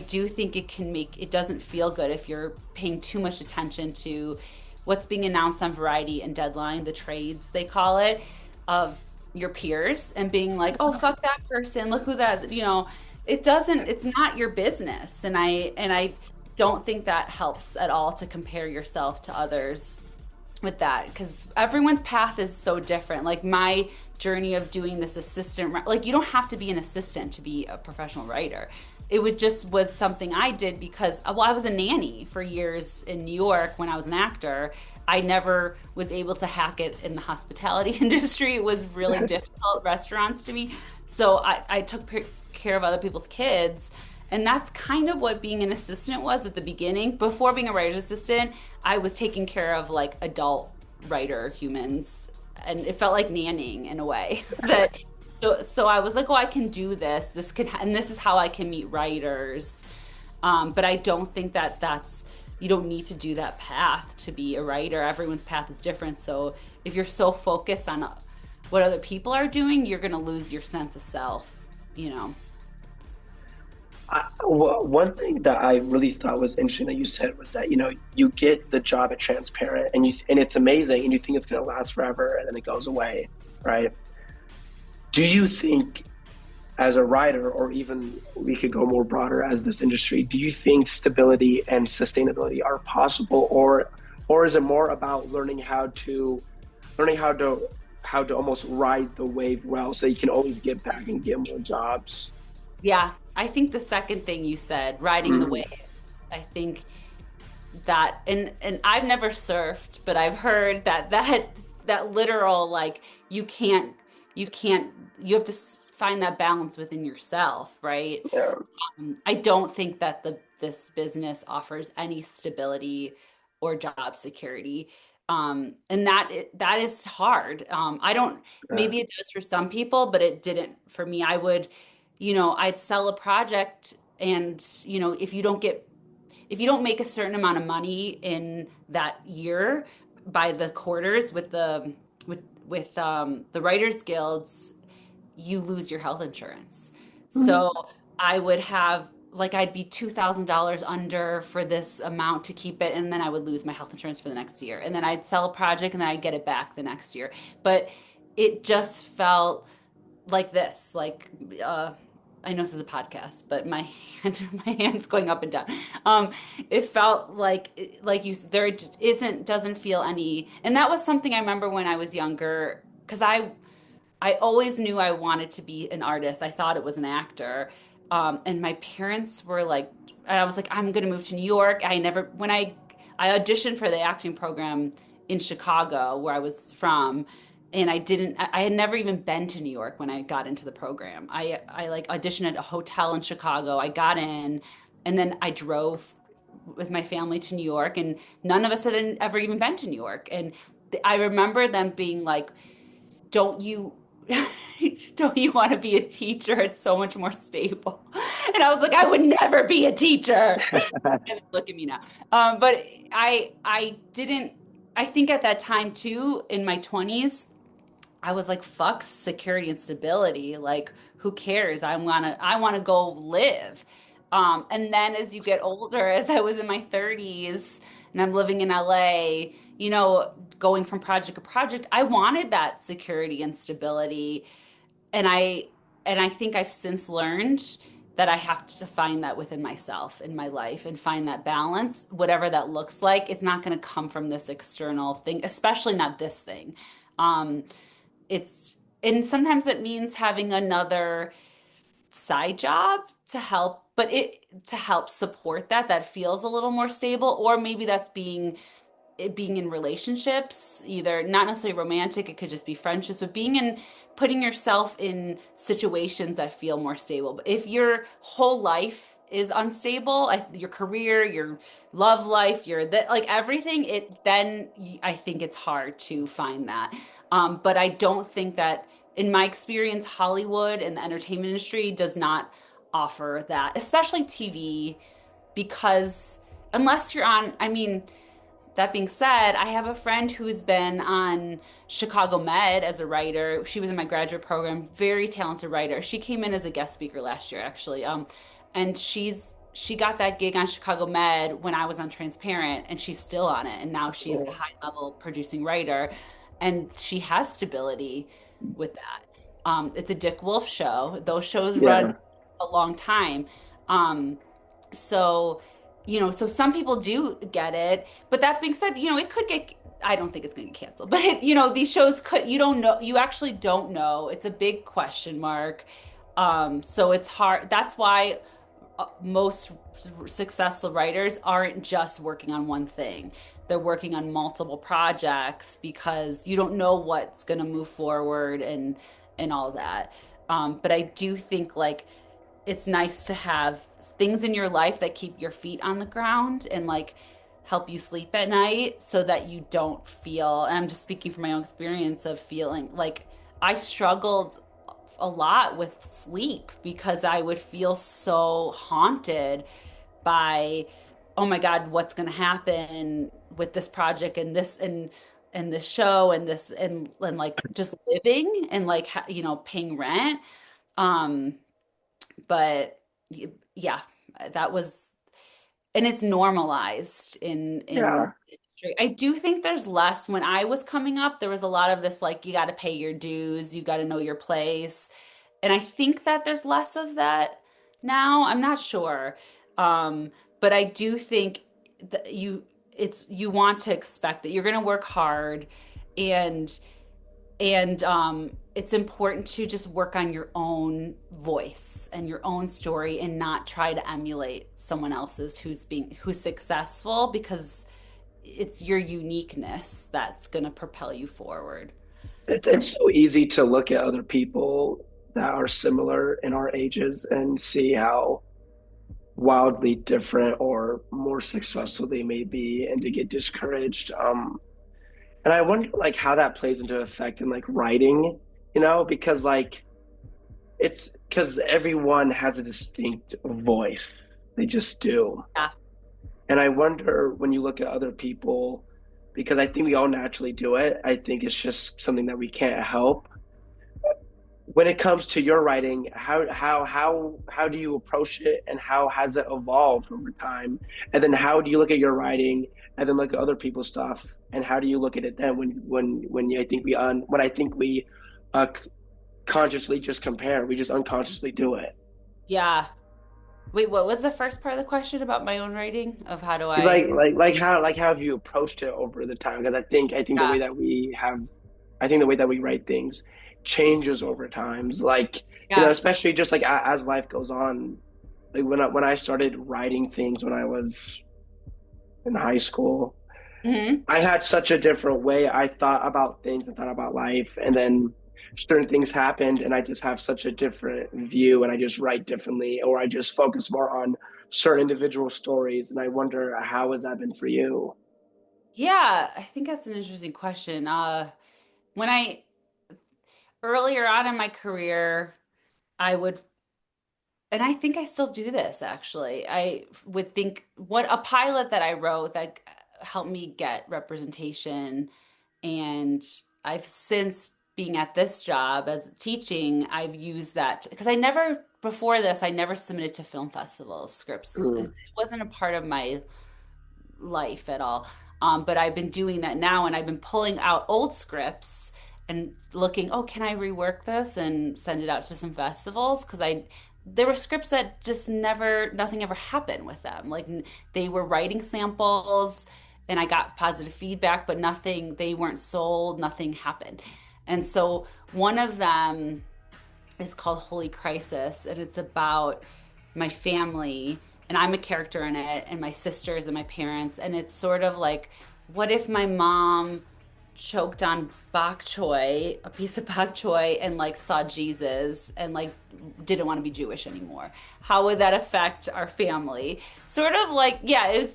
do think it doesn't feel good if you're paying too much attention to what's being announced on Variety and Deadline, the trades they call it, of your peers and being like, oh, fuck that person, look who it's not your business. And I don't think that helps at all to compare yourself to others with that because everyone's path is so different. Like my journey of doing this assistant, like you don't have to be an assistant to be a professional writer. it would just was something I did because, well, I was a nanny for years in New York when I was an actor. I never was able to hack it in the hospitality industry. It was really difficult, restaurants to me. So I took care of other people's kids. And that's kind of what being an assistant was at the beginning. Before being a writer's assistant, I was taking care of like adult writer humans, and it felt like nannying in a way. That so I was like, oh, I can do this. This could, and this is how I can meet writers. But I don't think that that's you don't need to do that path to be a writer. Everyone's path is different. So if you're so focused on what other people are doing, you're going to lose your sense of self, you know. One thing that I really thought was interesting that you said was that, you get the job at Transparent and it's amazing and you think it's going to last forever and then it goes away, right? Do you think as a writer, or even we could go more broader as this industry, do you think stability and sustainability are possible, or is it more about learning how to almost ride the wave well so you can always get back and get more jobs? Yeah, I think the second thing you said, riding the Mm, waves. I think that, and I've never surfed, but I've heard that literal, like, you can't you have to find that balance within yourself, right? yeah. I don't think that this business offers any stability or job security. And that is hard. I don't, Yeah. maybe it does for some people, but it didn't for me. I would, I'd sell a project, and, if you don't make a certain amount of money in that year by the quarters with the writers guilds, you lose your health insurance. Mhm. So I would have, like, I'd be $2,000 under for this amount to keep it, and then I would lose my health insurance for the next year. And then I'd sell a project and then I'd get it back the next year. But it just felt like this, like, I know this is a podcast, but my my hand's going up and down. Um, it felt like there doesn't feel any, and that was something I remember when I was younger, because I always knew I wanted to be an artist. I thought it was an actor. And my parents were like, and I was like, I'm going to move to New York. When I auditioned for the acting program in Chicago, where I was from, and I had never even been to New York when I got into the program. I like auditioned at a hotel in Chicago. I got in, and then I drove with my family to New York, and none of us had ever even been to New York. And I remember them being like, don't you don't you want to be a teacher? It's so much more stable. And I was like, I would never be a teacher. And look at me now. But I didn't. I think at that time too, in my 20s, I was like, fuck security and stability. Like, who cares? I wanna go live. And then as you get older, as I was in my 30s and I'm living in LA, going from project to project, I wanted that security and stability. And I think I've since learned that I have to find that within myself in my life and find that balance, whatever that looks like. It's not going to come from this external thing, especially not this thing. Um, and sometimes it means having another side job to help, but it to help support that feels a little more stable, or maybe that's being in relationships, either not necessarily romantic, it could just be friendships, but putting yourself in situations that feel more stable. But if your whole life is unstable, your career, your love life, your that, like, everything, I think it's hard to find that. But I don't think that, in my experience, Hollywood and the entertainment industry does not offer that, especially TV, because unless you're on, I mean, that being said, I have a friend who's been on Chicago Med as a writer. She was in my graduate program, very talented writer. She came in as a guest speaker last year, actually. And she got that gig on Chicago Med when I was on Transparent, and she's still on it. And now she's a high level producing writer, and she has stability with that. It's a Dick Wolf show. Those shows run Yeah. a long time. Um, so, so some people do get it. But that being said, it could get, I don't think it's going to get canceled. But, these shows could, you don't know, you actually don't know. It's a big question mark. So it's hard. That's why most successful writers aren't just working on one thing. They're working on multiple projects because you don't know what's going to move forward and all that. But I do think like it's nice to have things in your life that keep your feet on the ground and like help you sleep at night so that you don't feel, and I'm just speaking from my own experience of feeling like I struggled a lot with sleep because I would feel so haunted by, oh my God, what's going to happen with this project and this show and this and like just living and like paying rent. Um, but yeah, that was, and it's normalized in Yeah. industry. I do think there's less. When I was coming up, there was a lot of this like you got to pay your dues, you got to know your place. And I think that there's less of that now. I'm not sure. But I do think that you want to expect that you're going to work hard and it's important to just work on your own voice and your own story and not try to emulate someone else's who's successful, because it's your uniqueness that's going to propel you forward. It's so easy to look at other people that are similar in our ages and see how wildly different or more successful they may be and to get discouraged. And I wonder like how that plays into effect in like writing, because like it's because everyone has a distinct voice. They just do. Yeah. And I wonder when you look at other people, because I think we all naturally do it. I think it's just something that we can't help. When it comes to your writing, how do you approach it, and how has it evolved over time? And then how do you look at your writing, and then look at other people's stuff, and how do you look at it then when I think we uh, consciously just compare, we just unconsciously do it. Yeah. Wait, what was the first part of the question about my own writing of how do like I? like like how like how have you approached it over the time? Because I think the Yeah. way that we have, I think the way that we write things changes over times, like Yeah. especially just like as life goes on. Like when I started writing things when I was in high school, Hmm. I had such a different way I thought about things and thought about life, and then certain things happened and I just have such a different view and I just write differently, or I just focus more on certain individual stories. And I wonder, how has that been for you? Yeah, I think that's an interesting question. When I earlier on in my career, I would, and I think I still do this actually. I would think what a pilot that I wrote that helped me get representation. And I've since being at this job as teaching, I've used that because before this, I never submitted to film festivals scripts. It Mm. wasn't a part of my life at all. But I've been doing that now, and I've been pulling out old scripts and looking, oh, can I rework this and send it out to some festivals? Because there were scripts that just nothing ever happened with them. Like they were writing samples and I got positive feedback, but they weren't sold, nothing happened. And so one of them is called Holy Crisis, and it's about my family, and I'm a character in it, and my sisters and my parents, and it's sort of like, what if my mom choked on bok choy, a piece of bok choy, and like saw Jesus and like didn't want to be Jewish anymore? How would that affect our family? Sort of like, yeah,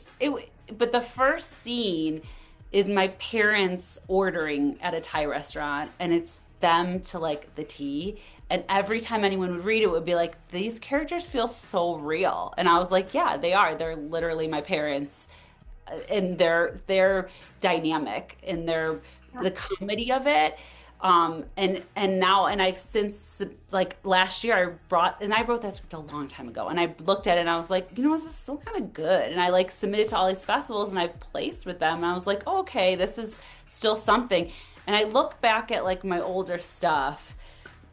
but the first scene is my parents ordering at a Thai restaurant, and it's them to like the T. And every time anyone would read it, would be like, these characters feel so real. And I was like, yeah, they are. They're literally my parents, and they're dynamic and they're the comedy of it. And now, and I've since, like last year I wrote that script a long time ago, and I looked at it and I was like, this is still kind of good. And I like submitted to all these festivals and I've placed with them, and I was like, oh, okay, this is still something. And I look back at like my older stuff,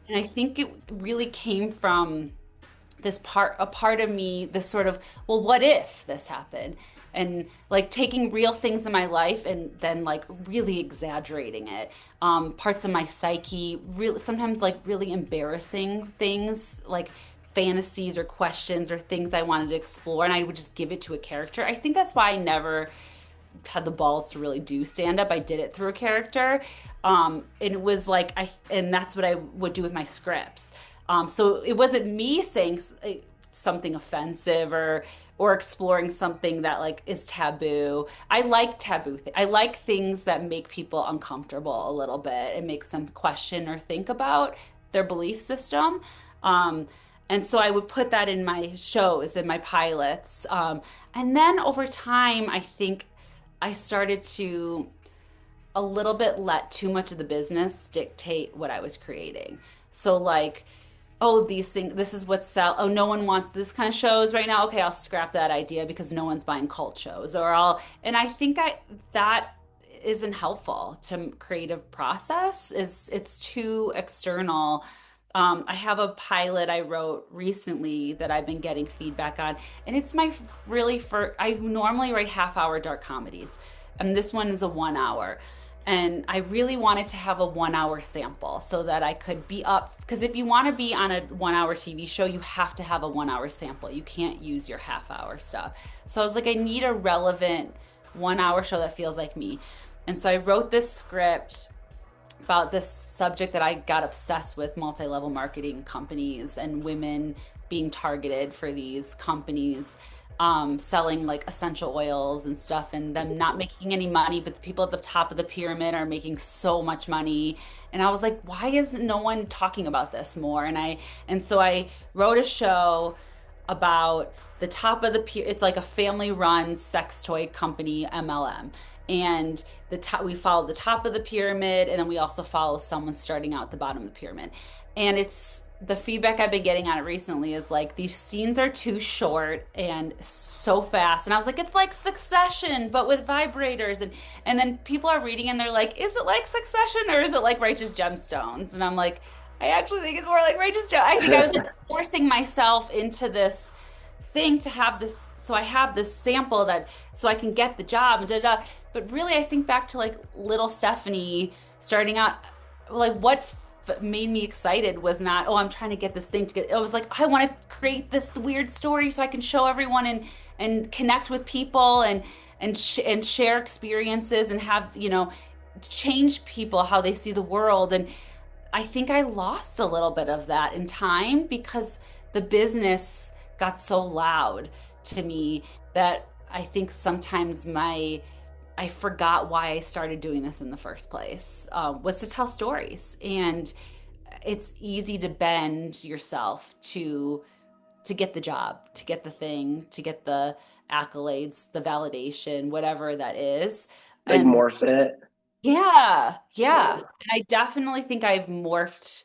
and I think it really came from a part of me, this sort of, well, what if this happened? And like taking real things in my life and then like really exaggerating it. Parts of my psyche, really sometimes like really embarrassing things, like fantasies or questions or things I wanted to explore, and I would just give it to a character. I think that's why I never had the balls to really do stand up. I did it through a character. And it was like and that's what I would do with my scripts. So it wasn't me saying something offensive or exploring something that like is taboo. I like I like things that make people uncomfortable a little bit and makes them question or think about their belief system. Um, and so I would put that in my shows, in my pilots. And then over time, I think I started to a little bit let too much of the business dictate what I was creating. So like, oh, these things, this is what sell. Oh, no one wants this kind of shows right now. Okay, I'll scrap that idea because no one's buying cult shows. And I think that isn't helpful to creative process. Is it's too external. I have a pilot I wrote recently that I've been getting feedback on, and it's my really first. I normally write half-hour dark comedies, and this one is a 1 hour. And I really wanted to have a 1 hour sample so that I could be up. Because if you want to be on a 1 hour TV show, you have to have a 1 hour sample. You can't use your half-hour stuff. So I was like, I need a relevant 1 hour show that feels like me. And so I wrote this script about this subject that I got obsessed with, multi-level marketing companies and women being targeted for these companies, selling like essential oils and stuff and them not making any money, but the people at the top of the pyramid are making so much money. And I was like, why is no one talking about this more? And so I wrote a show about the top of the it's like a family run sex toy company, MLM. And the top, we follow the top of the pyramid, and then we also follow someone starting out at the bottom of the pyramid. And it's the feedback I've been getting on it recently is like these scenes are too short and so fast. And I was like, it's like Succession, but with vibrators. And then people are reading and they're like, is it like Succession or is it like Righteous Gemstones? And I'm like, I actually think it's more like Righteous Gemstones. I think I was like forcing myself into this thing to have this, so I have this sample that so I can get the job and da da. But really, I think back to like little Stephanie starting out, like what made me excited was not, oh, I'm trying to get this thing to get. It was like I want to create this weird story so I can show everyone and connect with people and share experiences and have change people how they see the world. And I think I lost a little bit of that in time because the business got so loud to me that I think sometimes I forgot why I started doing this in the first place, was to tell stories. And it's easy to bend yourself to get the job, to get the thing, to get the accolades, the validation, whatever that is. Like And morph it. yeah, yeah. Yeah. And I definitely think I've morphed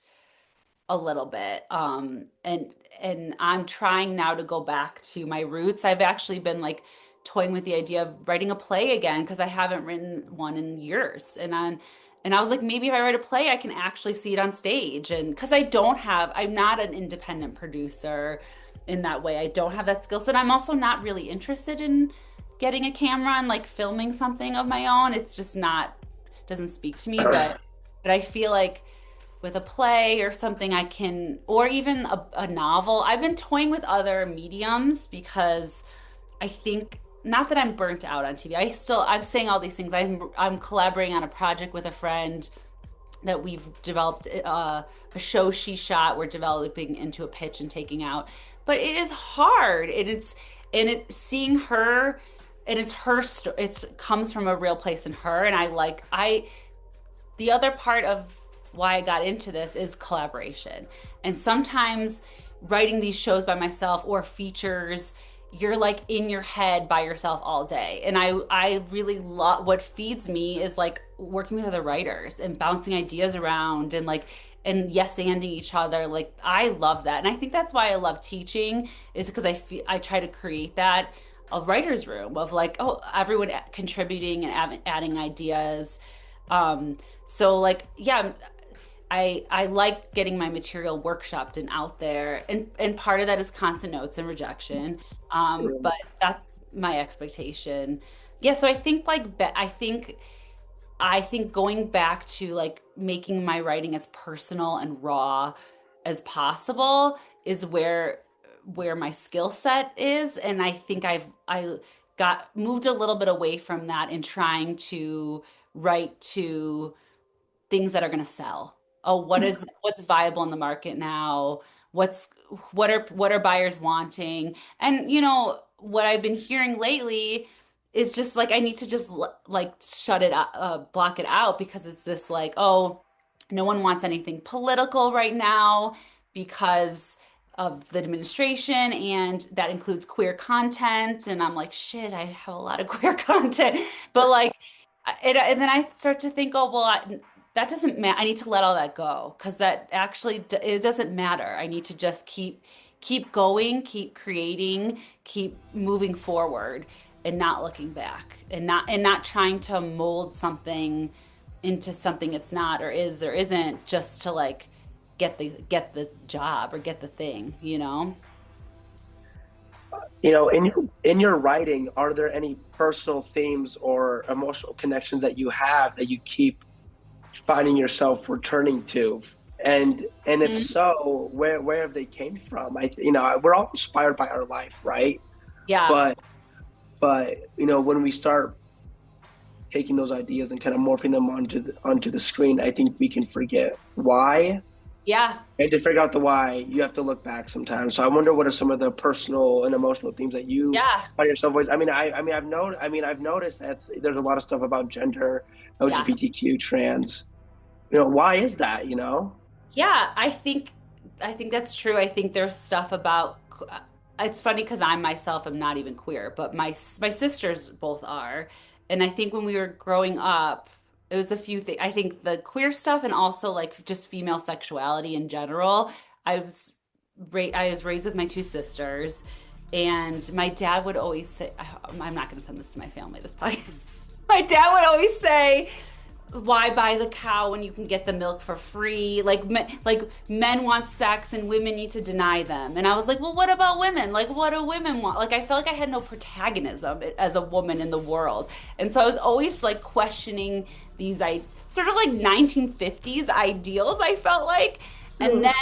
a little bit. And I'm trying now to go back to my roots. I've actually been like toying with the idea of writing a play again because I haven't written one in years. And I was like, maybe if I write a play, I can actually see it on stage. And because I'm not an independent producer in that way. I don't have that skill set. I'm also not really interested in getting a camera and like filming something of my own. It's just not, doesn't speak to me. But I feel like with a play or something I can, or even a novel. I've been toying with other mediums because I think not that I'm burnt out on TV. I'm saying all these things. I'm collaborating on a project with a friend that we've developed a show she shot. We're developing into a pitch and taking out, but it is hard. Seeing her, and it's her. It comes from a real place in her, and I. The other part of why I got into this is collaboration. And sometimes writing these shows by myself or features, you're like in your head by yourself all day. And I really love, what feeds me is like working with other writers and bouncing ideas around and like and yes anding each other. Like I love that. And I think that's why I love teaching, is because I try to create that a writer's room of like, oh, everyone contributing and adding ideas. So like, yeah, I like getting my material workshopped and out there, and part of that is constant notes and rejection. But that's my expectation. Yeah, so I think I think going back to like making my writing as personal and raw as possible is where my skill set is, and I think I got moved a little bit away from that in trying to write to things that are going to sell. Oh, what's viable in the market now? What's what are buyers wanting? And what I've been hearing lately is just like I need to just like shut it out, block it out because it's this like, oh, no one wants anything political right now because of the administration, and that includes queer content. And I'm like, shit, I have a lot of queer content, but like, and then I start to think, oh, well, that doesn't matter. I need to let all that go because that actually it doesn't matter. I need to just keep going, keep creating, keep moving forward and not looking back and not trying to mold something into something it's not or is or isn't just to like get the job or get the thing, you know? In your writing, are there any personal themes or emotional connections that you have that you keep finding yourself returning to? And if Mhm. so, where have they came from? We're all inspired by our life, right? Yeah. But when we start taking those ideas and kind of morphing them onto the screen, I think we can forget why. Yeah. And to figure out the why, you have to look back sometimes. So I wonder what are some of the personal and emotional themes that you Yeah. find yourself with. I've noticed that there's a lot of stuff about gender, Yeah. LGBTQ, trans. Why is that? Yeah, I think that's true. I think there's stuff about it's funny because I myself am not even queer, but my sisters both are. And I think when we were growing up, it was a few things. I think the queer stuff and also like just female sexuality in general. I was raised with my two sisters, and my dad would always say, I'm not going to send this to my family, this podcast. My dad would always say, why buy the cow when you can get the milk for free? Like men want sex and women need to deny them. And I was like, well, what about women? Like, what do women want? Like, I felt like I had no protagonism as a woman in the world. And so I was always like questioning these sort of like 1950s ideals, I felt like. And then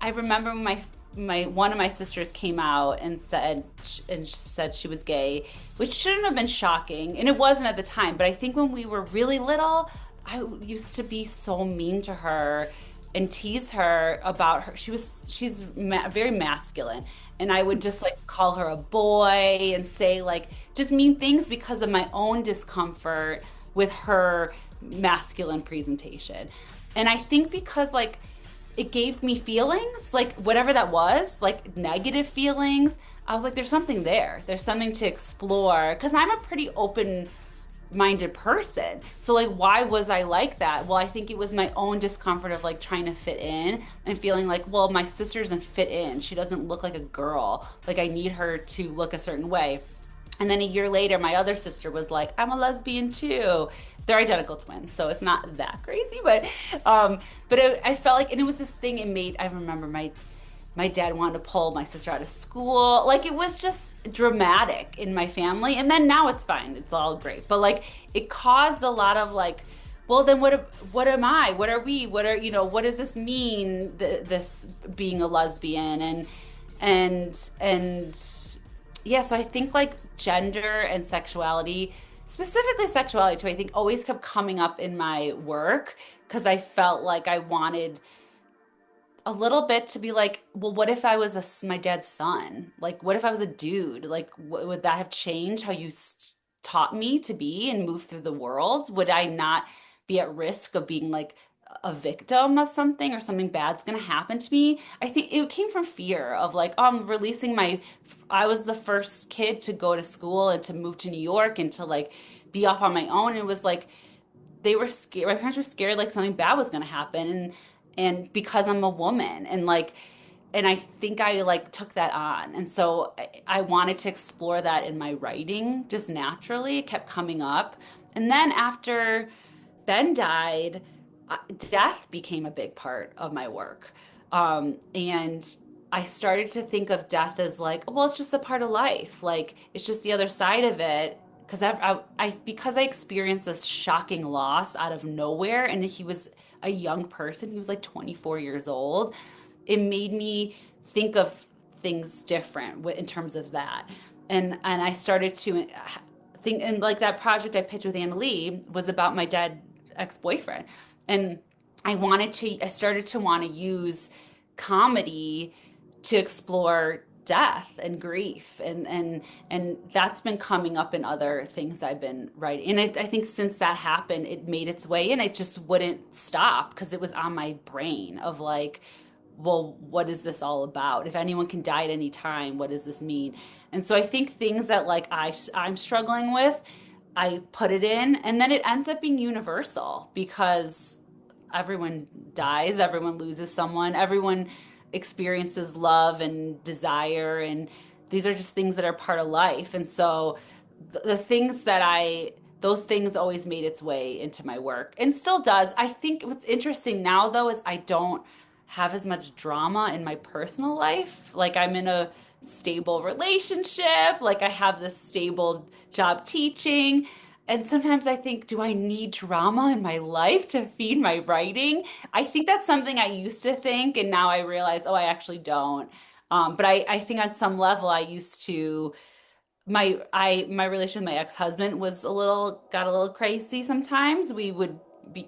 I remember when my one of my sisters came out and said she was gay, which shouldn't have been shocking, and it wasn't at the time. But I think when we were really little, I used to be so mean to her and tease her about her. She's very masculine, and I would just like call her a boy and say like just mean things because of my own discomfort with her masculine presentation. And I think because like it gave me feelings, like whatever that was, like negative feelings. I was like, there's something there. There's something to explore because I'm a pretty open minded person. So like why was I like that? Well, I think it was my own discomfort of like trying to fit in and feeling like, well, my sister doesn't fit in. She doesn't look like a girl. Like I need her to look a certain way. And then a year later, my other sister was like, I'm a lesbian too. They're identical twins, so it's not that crazy, but I felt like, and it was this thing it made. I remember my dad wanted to pull my sister out of school. Like it was just dramatic in my family. And then now it's fine. It's all great. But like it caused a lot of like, well, then what am I? What are we? What does this mean? This being a lesbian and yeah, so I think like gender and sexuality, specifically sexuality too, I think always kept coming up in my work because I felt like I wanted a little bit to be like, well, what if I was my dad's son? Like, what if I was a dude? Like, would that have changed how you taught me to be and move through the world? Would I not be at risk of being like a victim of something or something bad's going to happen to me? I think it came from fear of like, oh, I'm releasing I was the first kid to go to school and to move to New York and to like be off on my own. And it was like, they were scared. My parents were scared like something bad was going to happen. And because I'm a woman and I think I like took that on. And so I wanted to explore that in my writing just naturally. It kept coming up. And then after Ben died, death became a big part of my work. And I started to think of death as like, well, it's just a part of life. Like it's just the other side of it. Because I experienced this shocking loss out of nowhere, and he was a young person. He was like 24 years old. it made me think of things different in terms of that. And I started to think, and like that project I pitched with Anna Lee was about my dead ex-boyfriend. And I started to want to use comedy to explore death and grief, and that's been coming up in other things I've been writing. And I think since that happened, it made its way, and it just wouldn't stop because it was on my brain of like, well, what is this all about? If anyone can die at any time, what does this mean? And so I think things that like I'm struggling with, I put it in, and then it ends up being universal because everyone dies, everyone loses someone, everyone experiences love and desire, and these are just things that are part of life. And so the things that I those things always made its way into my work and still does. I think what's interesting now though is I don't have as much drama in my personal life. Like I'm in a stable relationship, like I have this stable job teaching. And sometimes I think, do I need drama in my life to feed my writing? I think that's something I used to think, and now I realize, oh, I actually don't. But I think on some level, I used to my relation with my ex-husband was got a little crazy sometimes. We would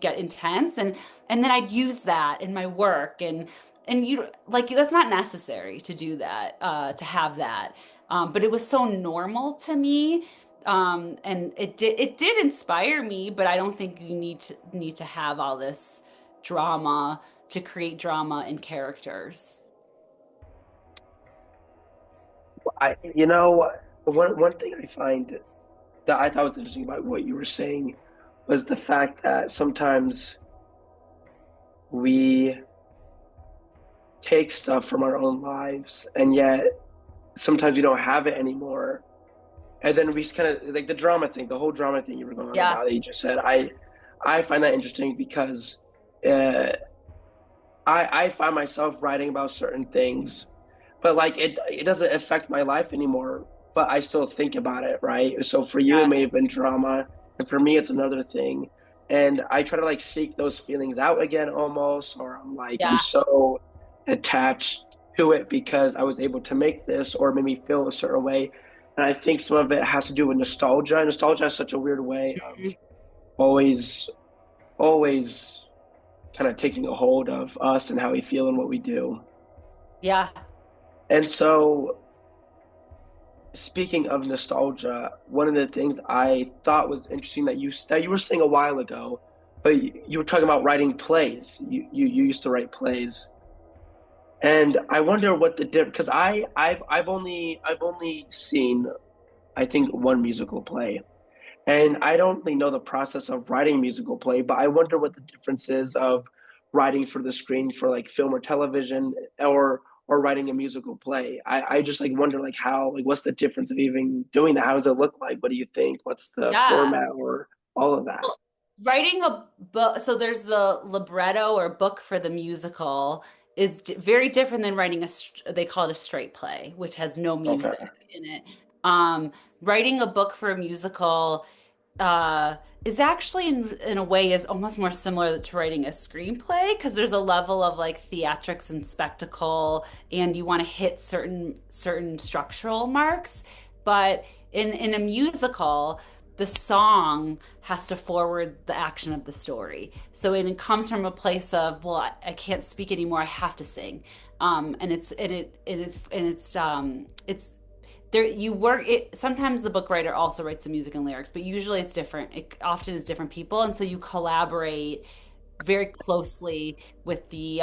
get intense, and then I'd use that in my work, and you like that's not necessary to do that, to have that. But it was so normal to me. And it did inspire me, but I don't think you need to have all this drama to create drama in characters. One thing I find that I thought was interesting about what you were saying was the fact that sometimes we take stuff from our own lives, and yet sometimes we don't have it anymore. And then we kind of like the drama thing, the whole drama thing you were going on Yeah, about that you just said. I find that interesting because uh, I find myself writing about certain things, but like it doesn't affect my life anymore. But I still think about it, right? So for you, it yeah, may have been drama, and for me, it's another thing. And I try to like seek those feelings out again, almost, or I'm yeah, so attached to it because I was able to make this, or made me feel a certain way. And I think some of it has to do with nostalgia. Nostalgia is such a weird way of mhm, always, always kind of taking a hold of us and how we feel and what we do. yeah. And so, speaking of nostalgia, one of the things I thought was interesting that you were saying a while ago, but you were talking about writing plays. You used to write plays, and I wonder what the difference. Because I've only seen I think one musical play, and I don't really know the process of writing a musical play, but I wonder what the difference is of writing for the screen for like film or television, or writing a musical play. I just like wonder like how like what's the difference of even doing that? How does it look like? What do you think? What's the Yeah. format or all of that? Well, writing a book, so there's the libretto or book for the musical is very different than writing they call it a straight play, which has no music Okay. in it. Writing a book for a musical uh, is actually in a way is almost more similar to writing a screenplay because there's a level of like theatrics and spectacle, and you want to hit certain structural marks. But in a musical, the song has to forward the action of the story. So it comes from a place of, well, I can't speak anymore. I have to sing. And it's there you work it sometimes the book writer also writes the music and lyrics, but usually it's different. It often is different people, and so you collaborate very closely with the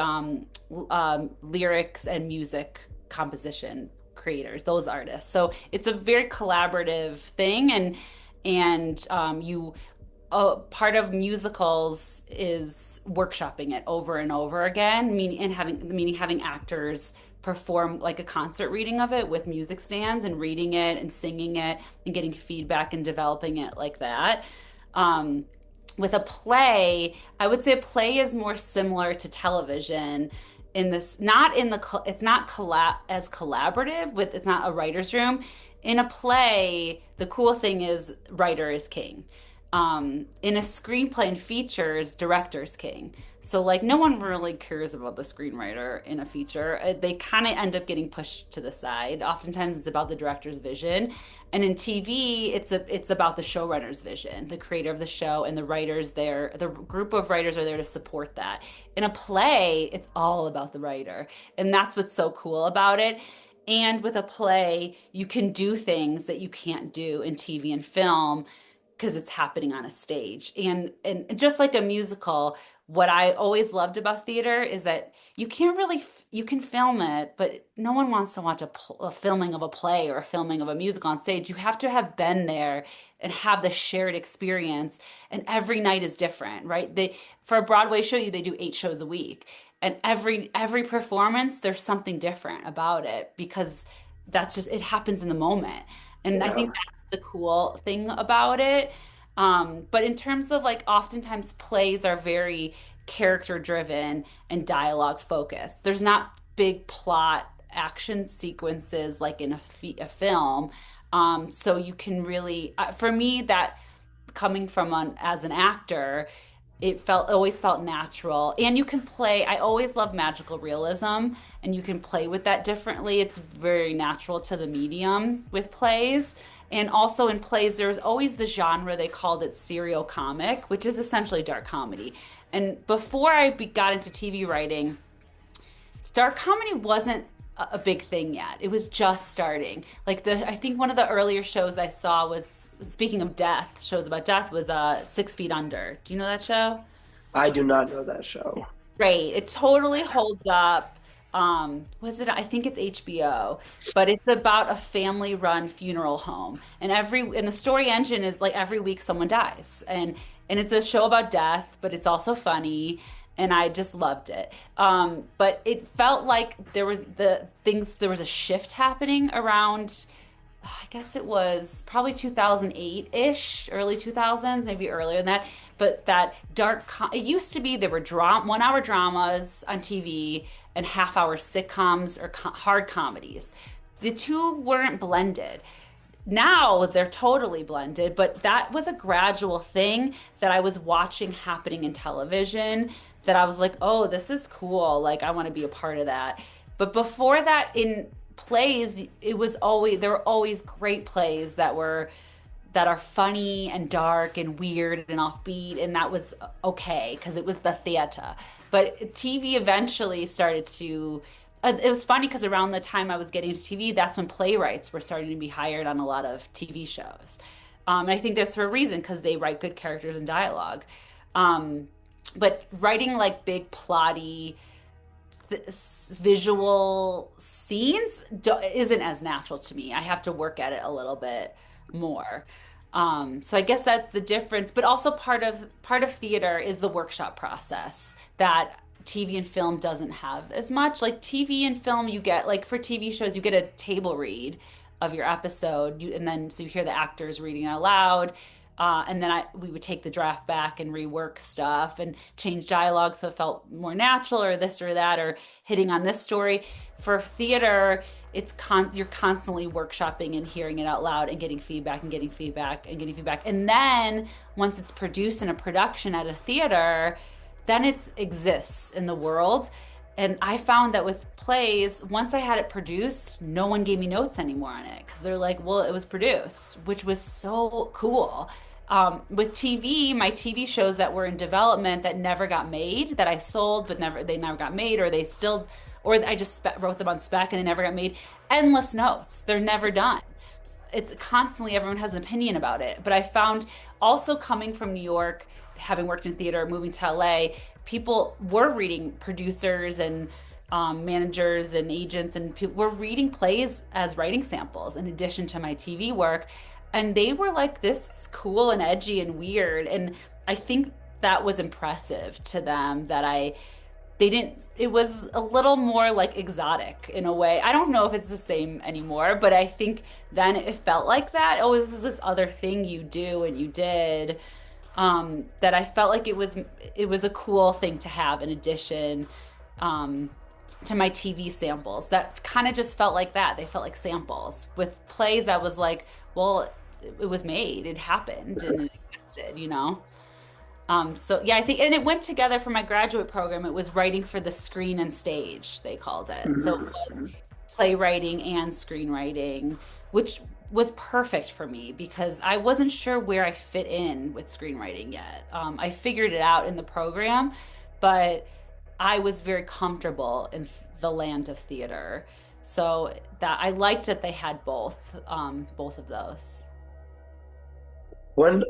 lyrics and music composition creators, those artists. So it's a very collaborative thing, and you part of musicals is workshopping it over and over again, meaning having actors perform like a concert reading of it with music stands and reading it and singing it and getting feedback and developing it like that. Um, with a play, I would say a play is more similar to television in this, not in the, it's not as collaborative with, it's not a writer's room. In a play, the cool thing is writer is king. In a screenplay and features, director's king. So like no one really cares about the screenwriter in a feature. They kind of end up getting pushed to the side. Oftentimes it's about the director's vision. And in TV, it's about the showrunner's vision, the creator of the show and the writers there, the group of writers are there to support that. In a play, it's all about the writer. And that's what's so cool about it. And with a play, you can do things that you can't do in TV and film because it's happening on a stage. And just like a musical, what I always loved about theater is that you can't really you can film it, but no one wants to watch a filming of a play or a filming of a musical on stage. You have to have been there and have the shared experience. And every night is different, right? They for a Broadway show, they do 8 shows a week, and every performance, there's something different about it because that's just it happens in the moment. And I Yeah. think that's the cool thing about it. But in terms of like, oftentimes plays are very character driven and dialogue focused. There's not big plot action sequences like in a film. So you can really, for me, that coming from as an actor, it felt always felt natural. And you can play, I always love magical realism, and you can play with that differently. It's very natural to the medium with plays. And also in plays, there's always the genre, they called it serial comic, which is essentially dark comedy. And before got into TV writing, dark comedy wasn't a big thing yet. It was just starting. Like I think one of the earlier shows I saw was, speaking of death, shows about death, was 6 Feet Under. Do you know that show? I do not know that show. Great. It totally holds up. Was it? I think it's HBO, but it's about a family-run funeral home, and the story engine is like every week someone dies, and it's a show about death, but it's also funny, and I just loved it. But it felt like there was a shift happening around. I guess it was probably 2008-ish, early 2000s, maybe earlier than that. But that it used to be there were 1 hour dramas on TV and half-hour sitcoms or hard comedies. The two weren't blended. Now they're totally blended, but that was a gradual thing that I was watching happening in television that I was like, oh, this is cool. Like, I want to be a part of that. But before that, in plays, there were always great plays that are funny and dark and weird and offbeat, and that was okay because it was the theater. But TV eventually started to. It was funny because around the time I was getting into TV, that's when playwrights were starting to be hired on a lot of TV shows. And I think that's for a reason because they write good characters and dialogue. Um, but writing like big plotty visual scenes isn't as natural to me. I have to work at it a little bit more. So I guess that's the difference. But also part of theater is the workshop process that TV and film doesn't have as much. Like TV and film, you get like for TV shows, you get a table read of your episode, and then so you hear the actors reading out loud. And then we would take the draft back and rework stuff and change dialogue so it felt more natural or this or that or hitting on this story. For theater, you're constantly workshopping and hearing it out loud and getting feedback and getting feedback and getting feedback. And then once it's produced in a production at a theater, then it exists in the world. And I found that with plays, once I had it produced, no one gave me notes anymore on it because they're like, well, it was produced, which was so cool. With TV, my TV shows that were in development that never got made, that I sold but they never got made, or I just wrote them on spec and they never got made. Endless notes, they're never done. It's constantly everyone has an opinion about it. But I found also coming from New York, having worked in theater, moving to LA, people were reading producers and managers and agents and people were reading plays as writing samples in addition to my TV work. And they were like, this is cool and edgy and weird. And I think that was impressive to them they didn't, it was a little more like exotic in a way. I don't know if it's the same anymore, but I think then it felt like that. Oh, this is this other thing you do and you did. That I felt like it was a cool thing to have in addition to my TV samples. That kind of just felt like that. They felt like samples. With plays, I was like, well, it was made, it happened, and it existed, you know? So yeah, I think, and it went together for my graduate program. It was writing for the screen and stage, they called it. So it was Mhm. playwriting and screenwriting, which was perfect for me because I wasn't sure where I fit in with screenwriting yet. I figured it out in the program, but I was very comfortable in the land of theater. So that I liked that they had both of those. One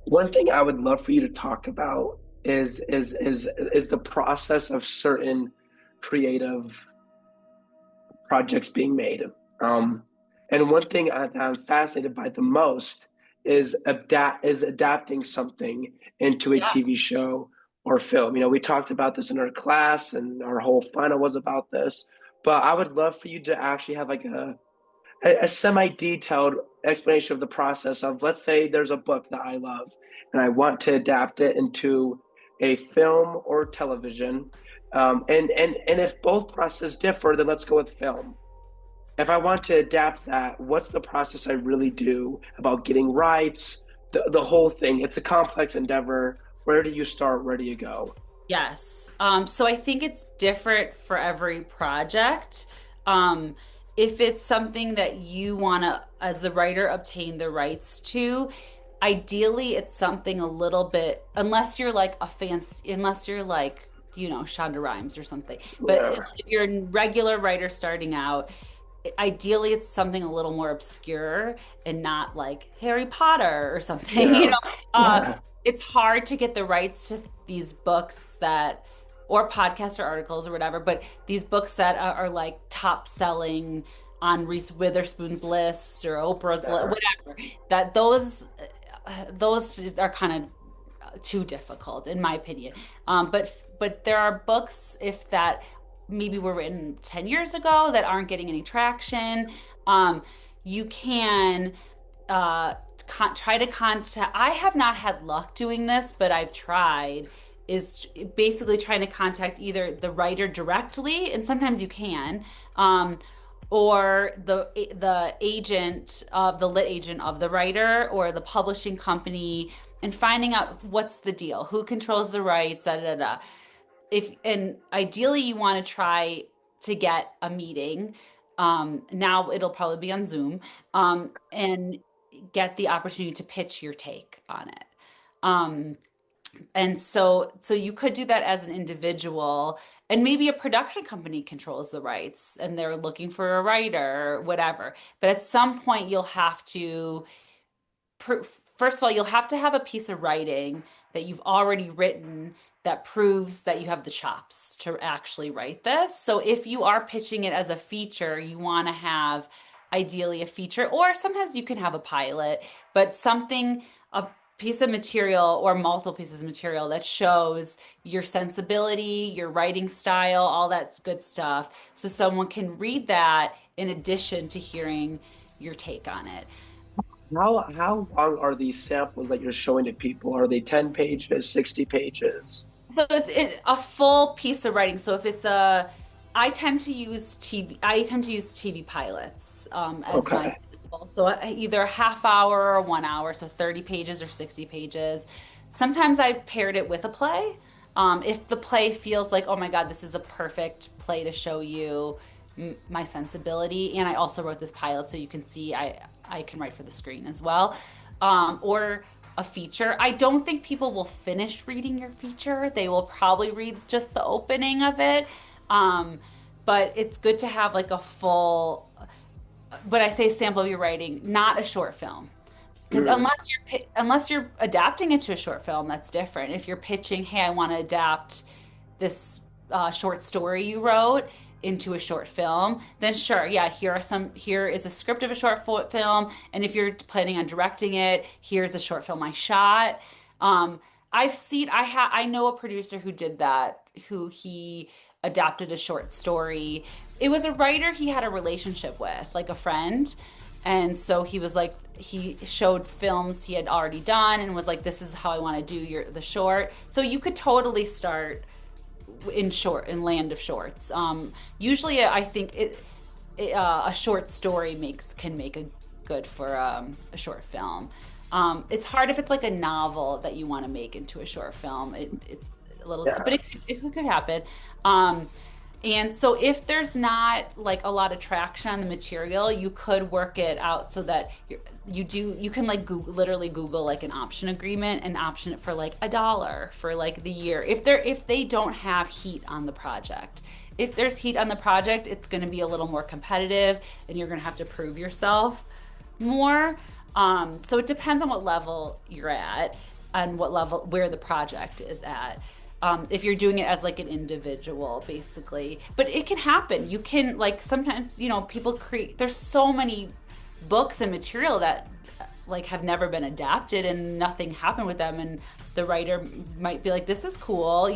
one thing I would love for you to talk about is the process of certain creative projects being made. Um, and one thing I'm fascinated by the most is adapting something into a Yeah. TV show or film. You know, we talked about this in our class, and our whole final was about this. But I would love for you to actually have like a semi-detailed explanation of the process of, let's say there's a book that I love and I want to adapt it into a film or television. And if both processes differ, then let's go with film. If I want to adapt that, what's the process I really do about getting rights, the whole thing? It's a complex endeavor. Where do you start? Where do you go? Yes. So I think it's different for every project. Um, if it's something that you want to, as the writer, obtain the rights to, ideally it's something a little bit, unless you're like a fancy, unless you're like, Shonda Rhimes or something. But Yeah, if you're a regular writer starting out, ideally it's something a little more obscure and not like Harry Potter or something, yeah, uh, yeah, it's hard to get the rights to these books that, or podcasts or articles or whatever, but these books that are like top selling on Reese Witherspoon's list or Oprah's list, yeah. whatever, that those are kind of too difficult in my opinion. But there are books if that maybe were written 10 years ago that aren't getting any traction. Um, you can uh, try to contact. I have not had luck doing this, but I've tried. Is basically trying to contact either the writer directly, and sometimes you can, or the agent of the lit agent of the writer or the publishing company, and finding out what's the deal, who controls the rights, da da da. If and ideally you want to try to get a meeting. Now it'll probably be on Zoom, and get the opportunity to pitch your take on it. Um, and so you could do that as an individual, and maybe a production company controls the rights and they're looking for a writer or whatever. But at some point you'll have to first of all, you'll have to have a piece of writing that you've already written that proves that you have the chops to actually write this. So if you are pitching it as a feature, you want to have ideally a feature, or sometimes you can have a pilot, but something, a piece of material or multiple pieces of material that shows your sensibility, your writing style, all that good stuff. So someone can read that in addition to hearing your take on it. How long are these samples that you're showing to people? Are they 10 pages, 60 pages? So a full piece of writing. So if it's a, I tend to use TV pilots as my Okay. example. So either a half hour or 1 hour, so 30 pages or 60 pages. Sometimes I've paired it with a play. If the play feels like, oh my God, this is a perfect play to show you my sensibility. And I also wrote this pilot so you can see I can write for the screen as well. Or a feature. I don't think people will finish reading your feature. They will probably read just the opening of it. Um, but it's good to have like a full, but I say sample of your writing, not a short film. Because Mm, unless you're adapting it to a short film, that's different. If you're pitching, hey, I want to adapt this short story you wrote into a short film, then sure, yeah, here is a script of a short film, and if you're planning on directing it, here's a short film I shot. Um, I know a producer who did that, who he adapted a short story. It was a writer he had a relationship with, like a friend. And so he was like, he showed films he had already done and was like, this is how I want to do the short. So you could totally start in Land of Shorts. Usually I think a short story can make a good for a short film. It's hard if it's like a novel that you want to make into a short film. It's a little, Yeah. but it could happen. Um, and so if there's not like a lot of traction on the material, you could work it out so that you can like Google, literally Google like an option agreement and option it for like $1 for like the year. If they don't have heat on the project. If there's heat on the project, it's going to be a little more competitive and you're going to have to prove yourself more. So it depends on what level you're at and what level where the project is at. If you're doing it as like an individual, basically, but it can happen. You can like sometimes people create. There's so many books and material that like have never been adapted and nothing happened with them, and the writer might be like, "This is cool."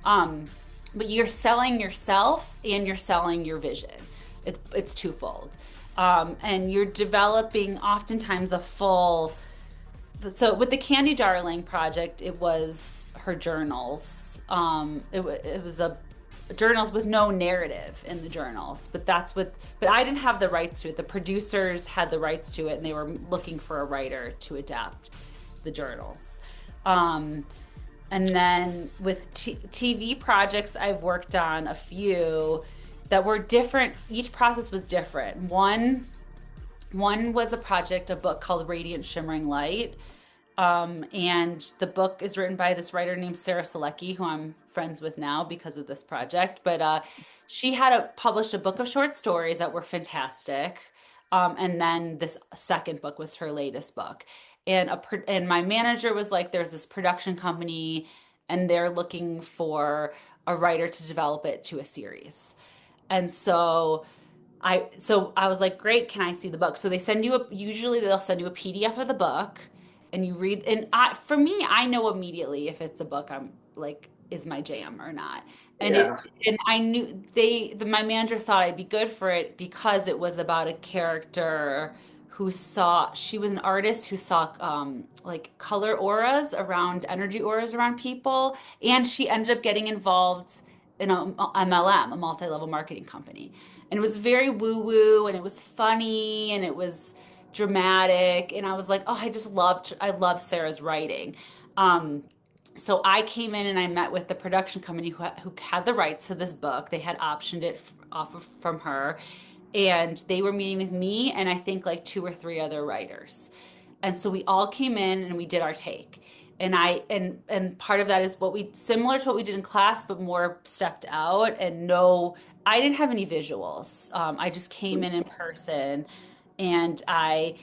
Um, but you're selling yourself and you're selling your vision. It's twofold, and you're developing oftentimes a full. So with the Candy Darling project, it was her journals. It was a journals with no narrative in the journals, but that's what. But I didn't have the rights to it. The producers had the rights to it, and they were looking for a writer to adapt the journals. Um, and then with TV projects, I've worked on a few that were different. Each process was different. One was a project, a book called Radiant Shimmering Light. And the book is written by this writer named Sarah Selecki, who I'm friends with now because of this project. But she had published a book of short stories that were fantastic. And then this second book was her latest book. And my manager was like, there's this production company, and they're looking for a writer to develop it to a series. And so I was like, great, can I see the book? So they send you usually they'll send you a PDF of the book and you read, and for me, I know immediately if it's a book I'm like is my jam or not. And Yeah. I knew my manager thought I'd be good for it because it was about a character who saw she was an artist who saw like color auras around energy auras around people, and she ended up getting involved in a MLM, a multi-level marketing company. And it was very woo-woo and it was funny and it was dramatic. And I was like, oh, I love Sarah's writing. Um, so I came in and I met with the production company who had the rights to this book. They had optioned it off of from her, and they were meeting with me and I think like two or three other writers. And so we all came in and we did our take. And part of that is what we similar to what we did in class, but more stepped out. And no, I didn't have any visuals. I just came in person, and I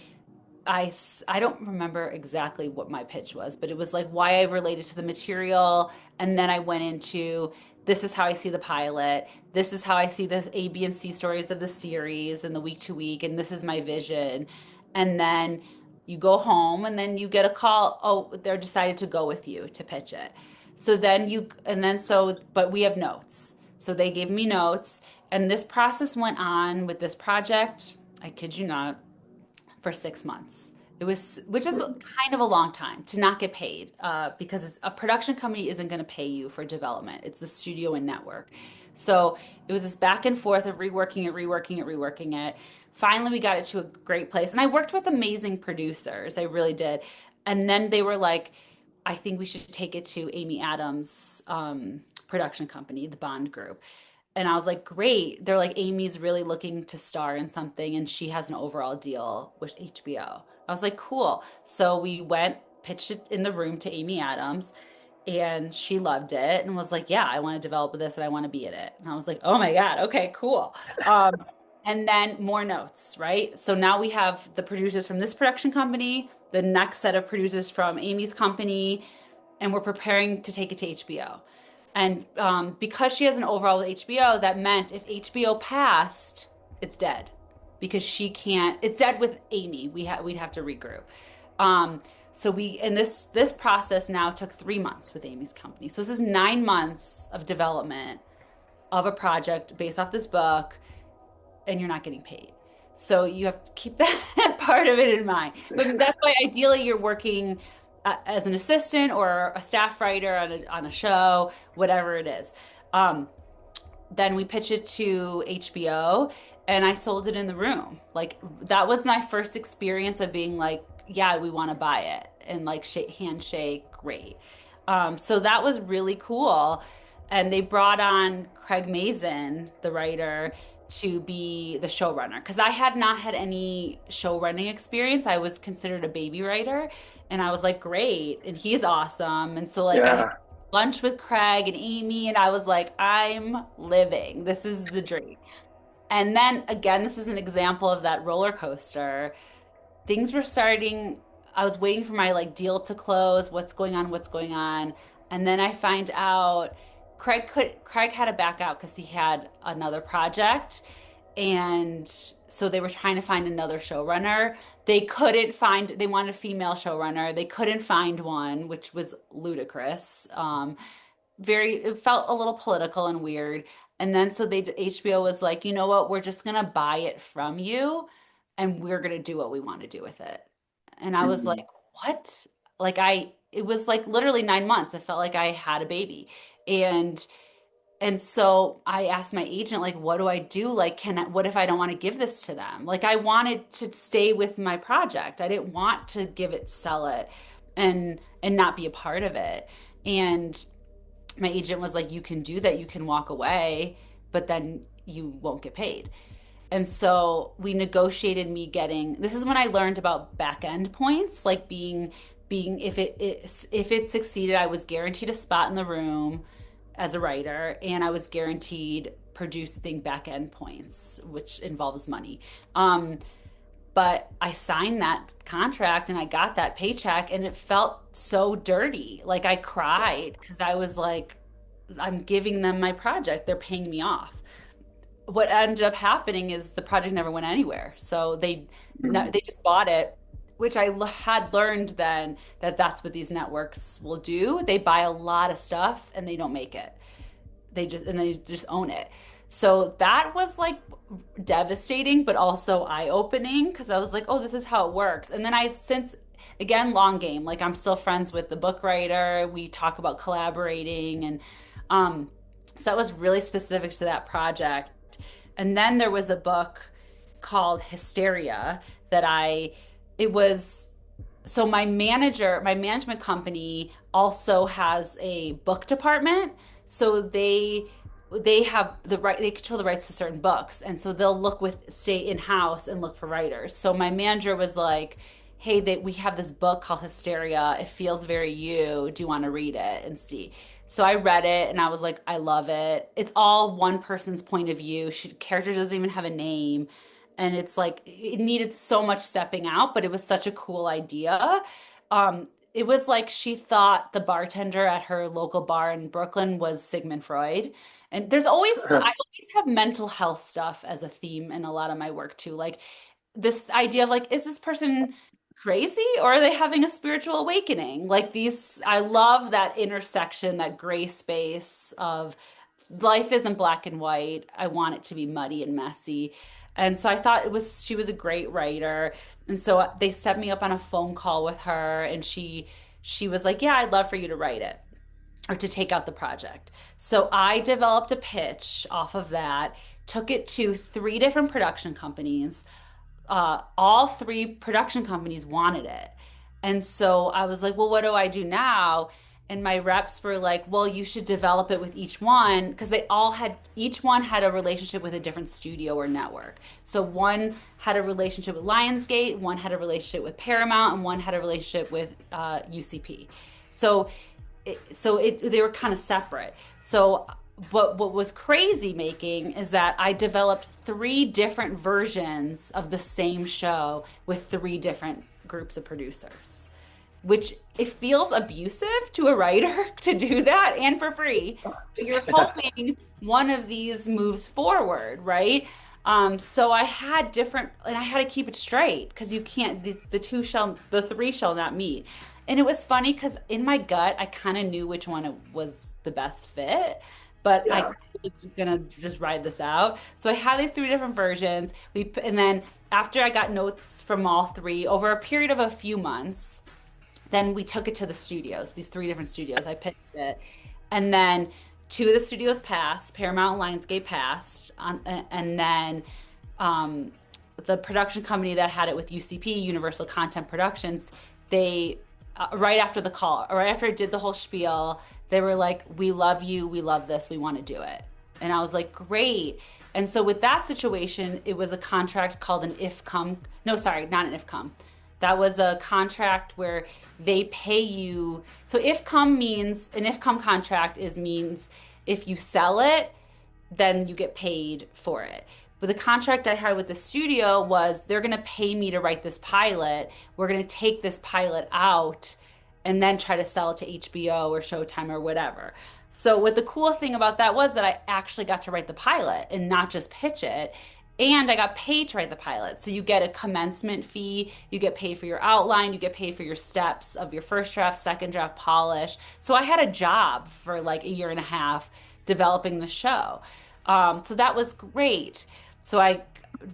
don't remember exactly what my pitch was, but it was like why I related to the material. And then I went into this is how I see the pilot. This is how I see the A, B, and C stories of the series and the week to week. And this is my vision. And then you go home and then you get a call. Oh, they're decided to go with you to pitch it. But we have notes. So they gave me notes. And this process went on with this project. I kid you not, for 6 months. Which is kind of a long time to not get paid, because a production company isn't going to pay you for development. It's the studio and network. So it was this back and forth of reworking it, reworking it, reworking it. Finally, we got it to a great place. And I worked with amazing producers. I really did. And then they were like, I think we should take it to Amy Adams' production company, the Bond Group. And I was like, great. They're like, Amy's really looking to star in something and she has an overall deal with HBO. I was like, cool. So we went, pitched it in the room to Amy Adams, and she loved it and was like, yeah, I want to develop this and I want to be in it. And I was like, oh my God, okay, cool. Um, and then more notes, right? So now we have the producers from this production company, the next set of producers from Amy's company, and we're preparing to take it to HBO. And because she has an overall with HBO, that meant if HBO passed, it's dead because she can't. It's dead with Amy. We'd have to regroup. So we and this process now took 3 months with Amy's company. So this is 9 months of development of a project based off this book, and you're not getting paid. So you have to keep that part of it in mind. But that's why ideally you're working as an assistant or a staff writer on a show, whatever it is. Then we pitch it to HBO, and I sold it in the room. Like that was my first experience of being like, yeah, we want to buy it. And like handshake, great. So that was really cool. And they brought on Craig Mazin, the writer, to be the showrunner because I had not had any show running experience. I was considered a baby writer, and I was like, great, and he's awesome. And so like I had Yeah. lunch with Craig and Amy, and I was like, I'm living. This is the dream. And then again, this is an example of that roller coaster. Things were starting, I was waiting for my like deal to close, what's going on. And then I find out Craig had to back out because he had another project. And so they were trying to find another showrunner. They wanted a female showrunner. They couldn't find one, which was ludicrous. It felt a little political and weird. And then so HBO was like, you know what, we're just gonna buy it from you and we're gonna do what we want to do with it. And I was Mhm. like, what? It was like literally 9 months. It felt like I had a baby. And so I asked my agent, like, what do I do? Like, what if I don't want to give this to them? Like, I wanted to stay with my project. I didn't want to give it, sell it, and not be a part of it. And my agent was like, you can do that, you can walk away, but then you won't get paid. And so we negotiated me getting, this is when I learned about back end points, like being if it succeeded, I was guaranteed a spot in the room as a writer, and I was guaranteed producing back end points, which involves money. But I signed that contract and I got that paycheck, and it felt so dirty. Like I cried because I was like, I'm giving them my project. They're paying me off. What ended up happening is the project never went anywhere. So Mhm. they just bought it, which had learned then that that's what these networks will do. They buy a lot of stuff and they don't make it. They just own it. So that was like devastating, but also eye-opening because I was like, oh, this is how it works. And then I since again, long game. Like I'm still friends with the book writer. We talk about collaborating and um so that was really specific to that project. And then there was a book called Hysteria that it was so my management company also has a book department. So they have the right, they control the rights to certain books. And so they'll stay in-house and look for writers. So my manager was like, hey, we have this book called Hysteria. It feels very you. Do you want to read it and see? So I read it and I was like, I love it. It's all one person's point of view. Character doesn't even have a name. And it's like it needed so much stepping out, but it was such a cool idea. It was like she thought the bartender at her local bar in Brooklyn was Sigmund Freud. And I always have mental health stuff as a theme in a lot of my work too. Like this idea of like, is this person crazy or are they having a spiritual awakening? I love that intersection, that gray space of life isn't black and white. I want it to be muddy and messy. And so I thought she was a great writer. And so they set me up on a phone call with her and she was like, "Yeah, I'd love for you to write it or to take out the project." So I developed a pitch off of that, took it to three different production companies. All three production companies wanted it. And so I was like, well, what do I do now? And my reps were like, well, you should develop it with each one because each one had a relationship with a different studio or network. So one had a relationship with Lionsgate, one had a relationship with Paramount, and one had a relationship with UCP. So they were kind of separate. So but what was crazy making is that I developed three different versions of the same show with three different groups of producers, which it feels abusive to a writer to do that and for free. But you're hoping one of these moves forward, right? So and I had to keep it straight because you can't, the three shall not meet. And it was funny because in my gut, I kind of knew which one was the best fit, but I Yeah. was gonna just ride this out. So I had these three different versions. And then after I got notes from all three over a period of a few months, then we took it to the studios, these three different studios. I pitched it. And then two of the studios passed, Paramount and Lionsgate passed. And then um, the production company that had it with UCP, Universal Content Productions, they right after the call, or right after I did the whole spiel, they were like, "We love you, we love this, we want to do it." And I was like, "Great." And so with that situation, it was a contract called an if come. No, sorry, not an if come. That was a contract where they pay you. So if come means an if come contract is means if you sell it, then you get paid for it. But the contract I had with the studio was they're going to pay me to write this pilot. We're going to take this pilot out and then try to sell it to HBO or Showtime or whatever. So what the cool thing about that was that I actually got to write the pilot and not just pitch it. And I got paid to write the pilot. So you get a commencement fee, you get paid for your outline, you get paid for your steps of your first draft, second draft, polish. So I had a job for like a year and a half developing the show. So that was great. So I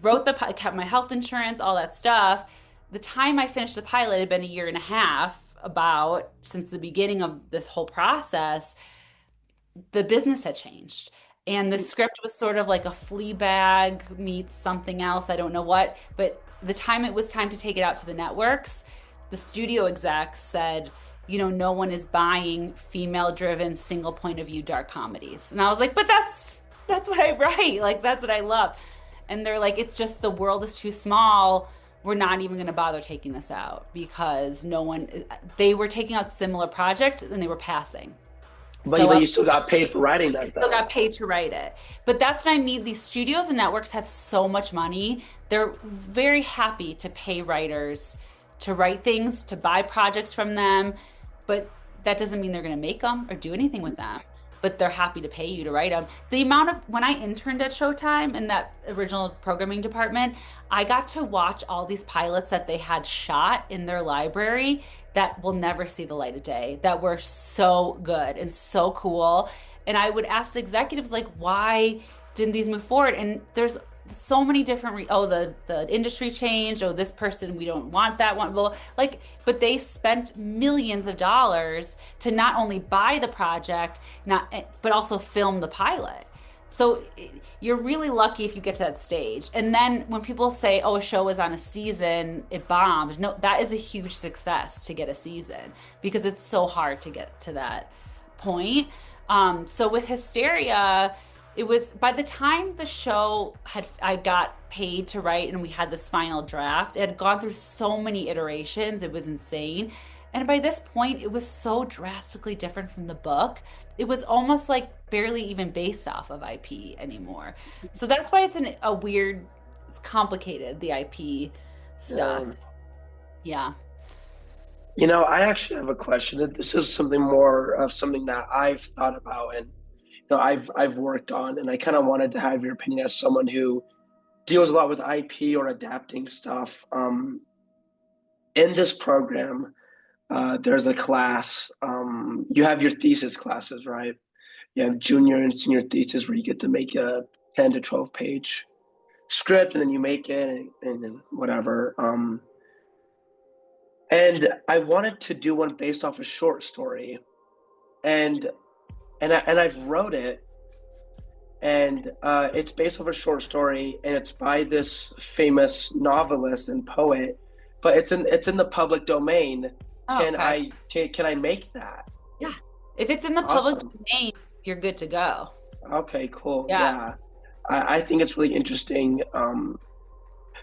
wrote kept my health insurance, all that stuff. The time I finished the pilot had been a year and a half about since the beginning of this whole process. The business had changed. And the script was sort of like a Fleabag meets something else. I don't know what. But the time it was time to take it out to the networks, the studio execs said, no one is buying female driven, single point of view dark comedies. And I was like, but that's what I write. Like, that's what I love. And they're like, it's just the world is too small. We're not even going to bother taking this out because they were taking out similar projects and they were passing. So But you still got paid for writing I that still though. got paid to write it. But that's what I mean. These studios and networks have so much money. They're very happy to pay writers to write things, to buy projects from them. But that doesn't mean they're going to make them or do anything with them. But they're happy to pay you to write them. The amount of when I interned at Showtime in that original programming department, I got to watch all these pilots that they had shot in their library that will never see the light of day, that were so good and so cool. And I would ask the executives, like, why didn't these move forward? And there's so many different the industry changed, this person, we don't want that one, well, like, but they spent millions of dollars to not only buy the project, not but also film the pilot. So you're really lucky if you get to that stage. And then when people say, a show was on a season, it bombed. No, that is a huge success to get a season because it's so hard to get to that point. So with Hysteria, it was by the time the show I got paid to write and we had this final draft, it had gone through so many iterations. It was insane. And by this point, it was so drastically different from the book. It was almost like barely even based off of IP anymore. So that's why a weird, it's complicated, the IP stuff. Um, Yeah. I actually have a question. This is something more of something that I've thought about and I've worked on, and I kind of wanted to have your opinion as someone who deals a lot with IP or adapting stuff. In this program, there's a class. You have your thesis classes, right? You have junior and senior thesis where you get to make a 10 to 12 page script and then you make it and whatever. And I wanted to do one based off a short story, and I've wrote it, and it's based off a short story, and it's by this famous novelist and poet, but it's in the public domain. Oh, okay. Can I make that? Yeah. If it's in the public Awesome. domain, you're good to go. Okay, cool. Yeah. Yeah, I think it's really interesting.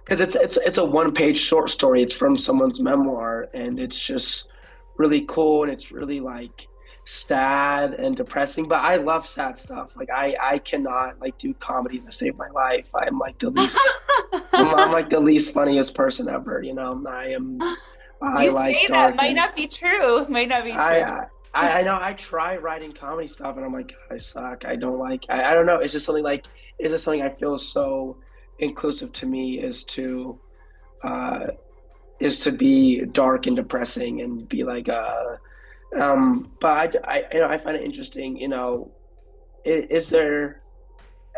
Because it's a one page short story. It's from someone's memoir, and it's just really cool, and it's really like sad and depressing. But I love sad stuff. Like I cannot like do comedies to save my life. I'm like the least. I'm like the least funniest person ever. I You like say that dark might and not be true. Might not be true. I. I know I try writing comedy stuff and I'm like, God, I suck. I don't like I don't know. It's just something like it's just something I feel so inclusive to me uh is to be dark and depressing and be like but I find it interesting, is there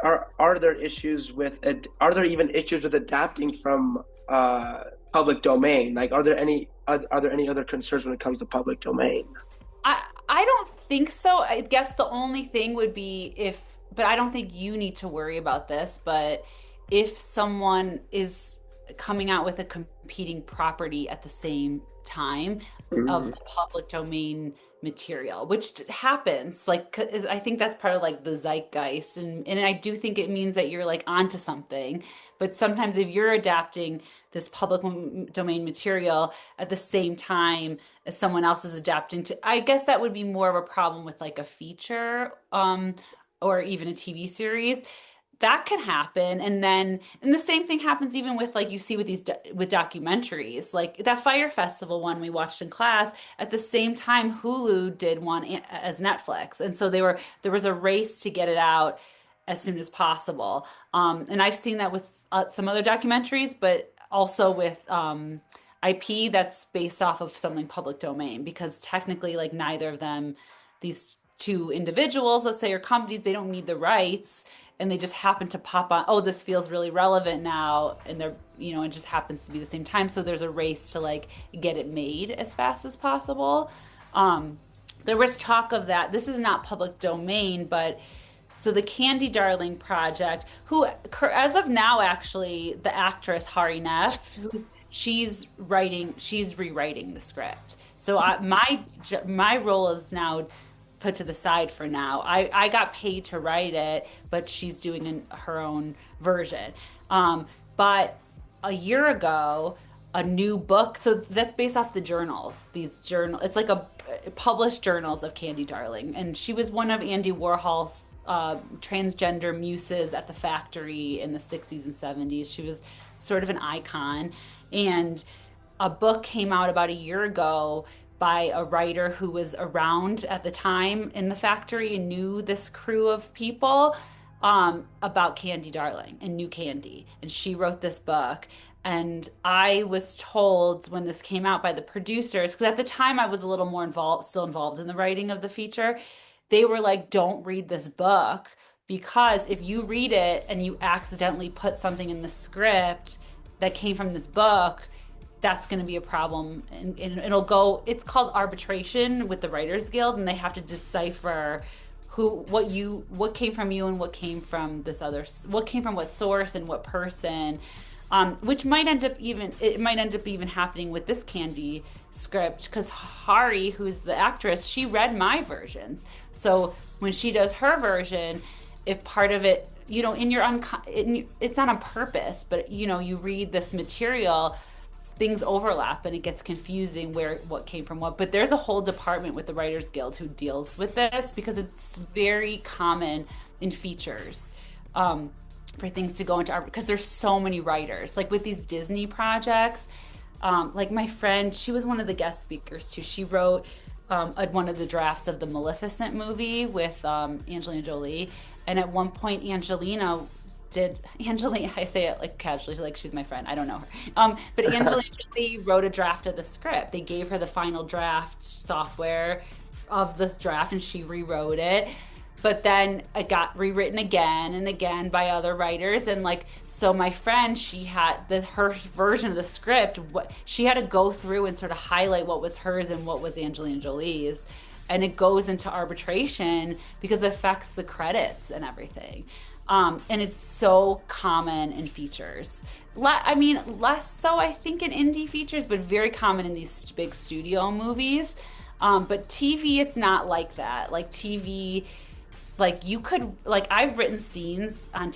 are there issues with are there even issues with adapting from public domain? Like are there any other concerns when it comes to public domain? I don't think so. I guess the only thing would be but I don't think you need to worry about this, but if someone is coming out with a competing property at the same time of Mm, the public domain material, which happens. Like, I think that's part of like the zeitgeist, and I do think it means that you're like onto something. But sometimes if you're adapting this public domain material at the same time as someone else is adapting to, I guess that would be more of a problem with like a feature, or even a TV series. That can happen. And the same thing happens even with like you see with with documentaries, like that Fire Festival one we watched in class. At the same time, Hulu did one as Netflix, and so there was a race to get it out as soon as possible. And I've seen that with some other documentaries, but also with IP that's based off of something public domain, because technically, like neither of them, these two individuals, let's say, or companies, they don't need the rights, and they just happen to pop on, oh, this feels really relevant now, and they're, it just happens to be the same time, so there's a race to like get it made as fast as possible. um there was talk of that. This is not public domain, but so the Candy Darling project, who as of now, actually, the actress Hari Nef, she's rewriting the script. So my role is now put to the side for now. I got paid to write it, but she's doing her own version. But a year ago, a new book. So that's based off the journals. It's like a published journals of Candy Darling, and she was one of Andy Warhol's transgender muses at the factory in the 60s and 70s. She was sort of an icon, and a book came out about a year ago by a writer who was around at the time in the factory and knew this crew of people, about Candy Darling and knew Candy. And she wrote this book. And I was told when this came out by the producers, because at the time I was a little more involved, still involved in the writing of the feature, they were like, don't read this book, because if you read it and you accidentally put something in the script that came from this book, that's going to be a problem, and it's called arbitration with the Writers Guild, and they have to decipher what came from you and what came from what source and what person, which might end up even happening with this Candy script, because Hari, who's the actress, she read my versions. So when she does her version, if part of it, it's not on purpose, but you read this material, things overlap and it gets confusing where what came from what. But there's a whole department with the Writers Guild who deals with this, because it's very common in features, for things to go into art, because there's so many writers. Like with these Disney projects, like my friend, she was one of the guest speakers too. She wrote one of the drafts of the Maleficent movie with Angelina Jolie, and at one point Angelina, I say it like casually, like she's my friend. I don't know her. But Angelina Jolie wrote a draft of the script. They gave her the final draft software of this draft, and she rewrote it. But then it got rewritten again and again by other writers, and like, so my friend, she had her version of the script. What she had to go through and sort of highlight what was hers and what was Angelina Jolie's, and it goes into arbitration because it affects the credits and everything. And it's so common in features. I mean, less so, I think, in indie features, but very common in these big studio movies. But TV, it's not like that. Like TV, like you could, like I've written scenes on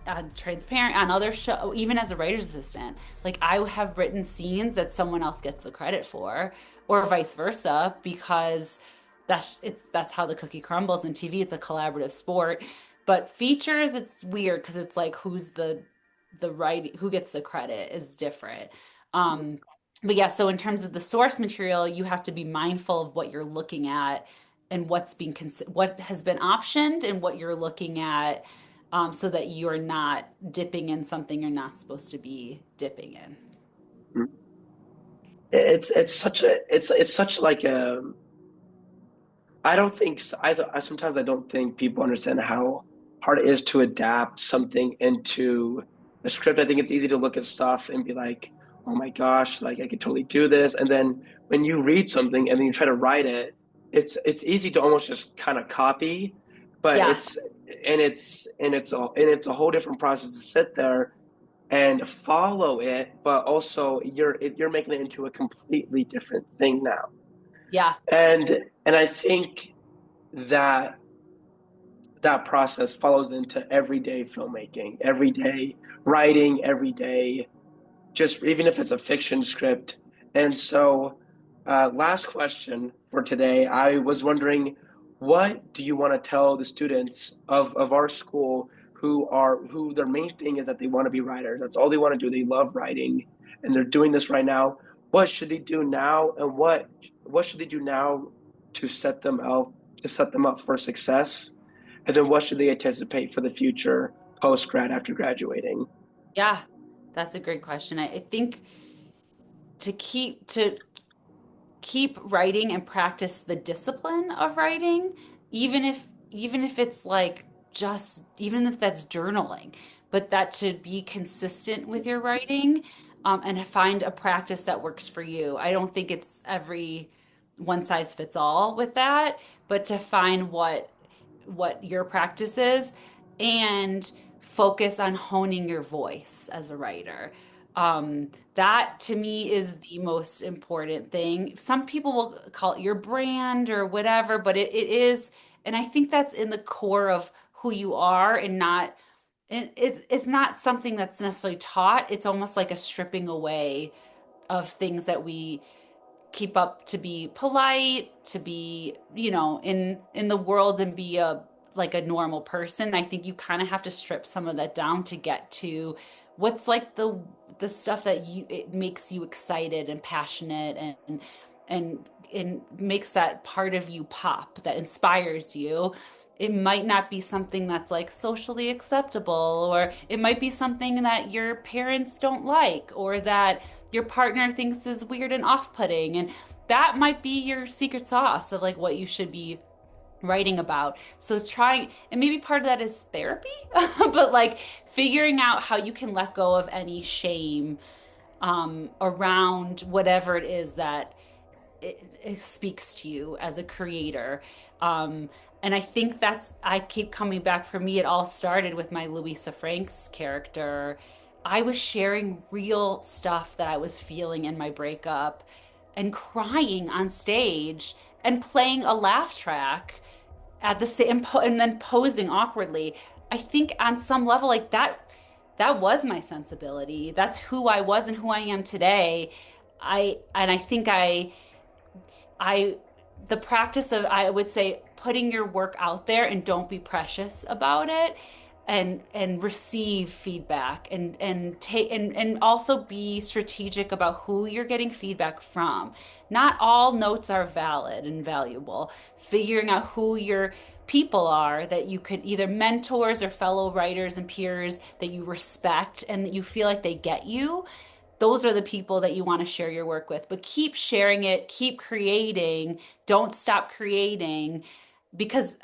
on Transparent, on other show, even as a writer's assistant. Like I have written scenes that someone else gets the credit for, or vice versa, because that's how the cookie crumbles. In TV, it's a collaborative sport. But features, it's weird because it's like who gets the credit is different. Um, but yeah, so in terms of the source material, you have to be mindful of what you're looking at and what has been optioned and what you're looking at, so that you're not dipping in something you're not supposed to be dipping in. it's such like a I don't think I sometimes I don't think people understand how hard it is to adapt something into a script. I think it's easy to look at stuff and be like, "Oh my gosh, like I could totally do this." And then when you read something and then you try to write it, it's easy to almost just kind of copy, but Yeah. it's a whole different process to sit there and follow it, but also you're making it into a completely different thing now. Yeah. And I think that that process follows into everyday filmmaking, everyday writing, everyday just even if it's a fiction script. And so, last question for today. I was wondering, what do you want to tell the students of our school who their main thing is that they want to be writers? That's all they want to do. They love writing, and they're doing this right now. What should they do now, and what should they do now to set them up for success? And then what should they anticipate for the future post grad after graduating? Yeah. That's a great question. I think to keep writing and practice the discipline of writing, even if it's like just even if that's journaling, but that to be consistent with your writing, and find a practice that works for you. I don't think it's every one size fits all with that, but to find what your practice is and focus on honing your voice as a writer. That to me is the most important thing. Some people will call it your brand or whatever, but it is, and I think that's in the core of who you are and not, and it's not something that's necessarily taught. It's almost like a stripping away of things that we keep up to be polite, to be, in the world and be a like a normal person. I think you kind of have to strip some of that down to get to what's like the stuff that you it makes you excited and passionate and makes that part of you pop, that inspires you. It might not be something that's like socially acceptable, or it might be something that your parents don't like, or that your partner thinks is weird and off-putting. And that might be your secret sauce of like what you should be writing about. So trying, and maybe part of that is therapy, but like figuring out how you can let go of any shame around whatever it is that it speaks to you as a creator. Um, and I think I keep coming back. For me, it all started with my Louisa Franks character. I was sharing real stuff that I was feeling in my breakup and crying on stage and playing a laugh track at the same and then posing awkwardly. I think on some level, like that was my sensibility. That's who I was and who I am today. I think I the practice of, I would say, putting your work out there and don't be precious about it, and receive feedback and take and also be strategic about who you're getting feedback from. Not all notes are valid and valuable. Figuring out who your people are, that you could either mentors or fellow writers and peers that you respect and that you feel like they get you, those are the people that you want to share your work with. But keep sharing it, keep creating, don't stop creating, because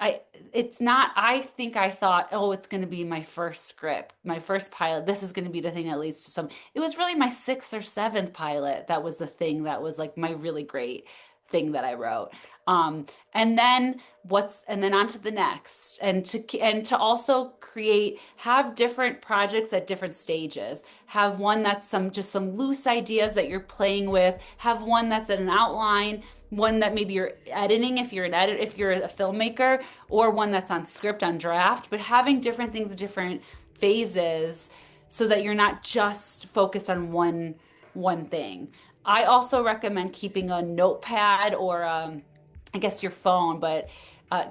it's not, I think I thought, oh, it's going to be my first script, my first pilot. This is going to be the thing that leads to some. It was really my sixth or seventh pilot that was the thing that was like my really great thing that I wrote. And then on to the next, and to also have different projects at different stages. Have one that's some loose ideas that you're playing with. Have one that's an outline, one that maybe you're editing if you're if you're a filmmaker, or one that's on script, on draft. But having different things at different phases so that you're not just focused on one thing. I also recommend keeping a notepad or I guess your phone, but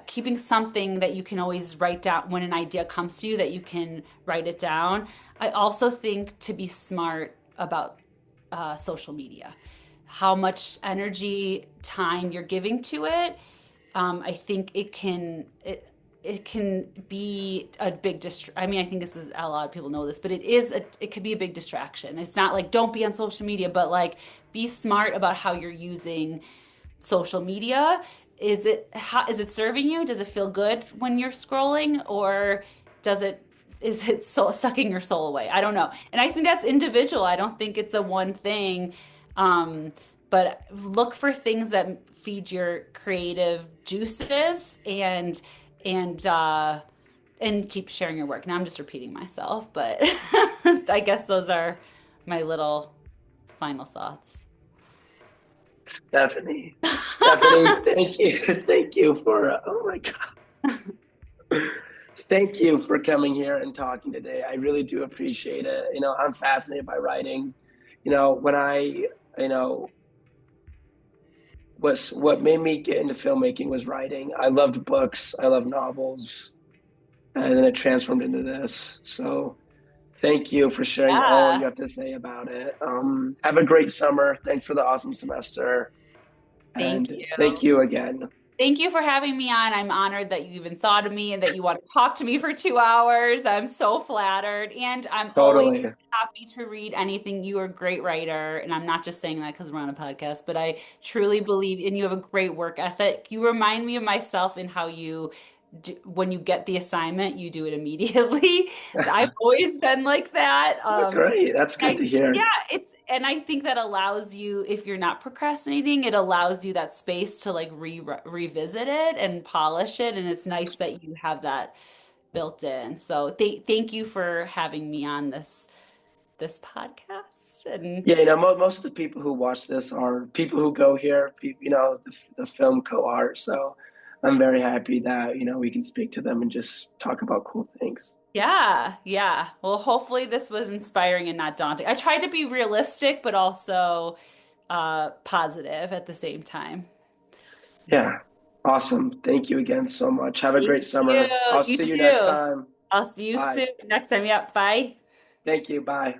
keeping something that you can always write down when an idea comes to you, that you can write it down. I also think to be smart about social media, how much energy, time you're giving to it. I think it can be a big I mean, I think this is, a lot of people know this, but it could be a big distraction. It's not like don't be on social media, but like be smart about how you're using social media. Is it serving you? Does it feel good when you're scrolling, or does it is it sucking your soul away? I don't know. And I think that's individual. I don't think it's a one thing. Um, but look for things that feed your creative juices, and and keep sharing your work. Now I'm just repeating myself, but I guess those are my little final thoughts. Stephanie. Stephanie, thank you. Thank you for, oh my God. Thank you for coming here and talking today. I really do appreciate it. I'm fascinated by writing. When you know, what made me get into filmmaking was writing. I loved books, I loved novels, and then it transformed into this. So thank you for sharing all you Yeah. have to say about it. Have a great summer. Thanks for the awesome semester. Thank And thank you. you again. Thank you for having me on. I'm honored that you even thought of me and that you want to talk to me for 2 hours. I'm so flattered. And I'm always Totally. happy to read anything. You are a great writer. And I'm not just saying that because we're on a podcast, but I truly believe, and you have a great work ethic. You remind me of myself in how you do, when you get the assignment, you do it immediately. I've always been like that. Great. That's good to Yeah, hear. and I think that allows you, if you're not procrastinating, it allows you that space to like revisit it and polish it. And it's nice that you have that built in. So thank you for having me on this podcast. And Yeah, most of the people who watch this are people who go here, the film cohort. So I'm very happy that, we can speak to them and just talk about cool things. yeah, yeah. Well, hopefully this was inspiring and not daunting. I tried to be realistic, but also positive at the same time. Yeah. Awesome. Thank you again so much. Have a Thank great you. summer. I'll You see you next too. time. I'll see you Bye. soon next time. Yep. Bye. Thank you. Bye.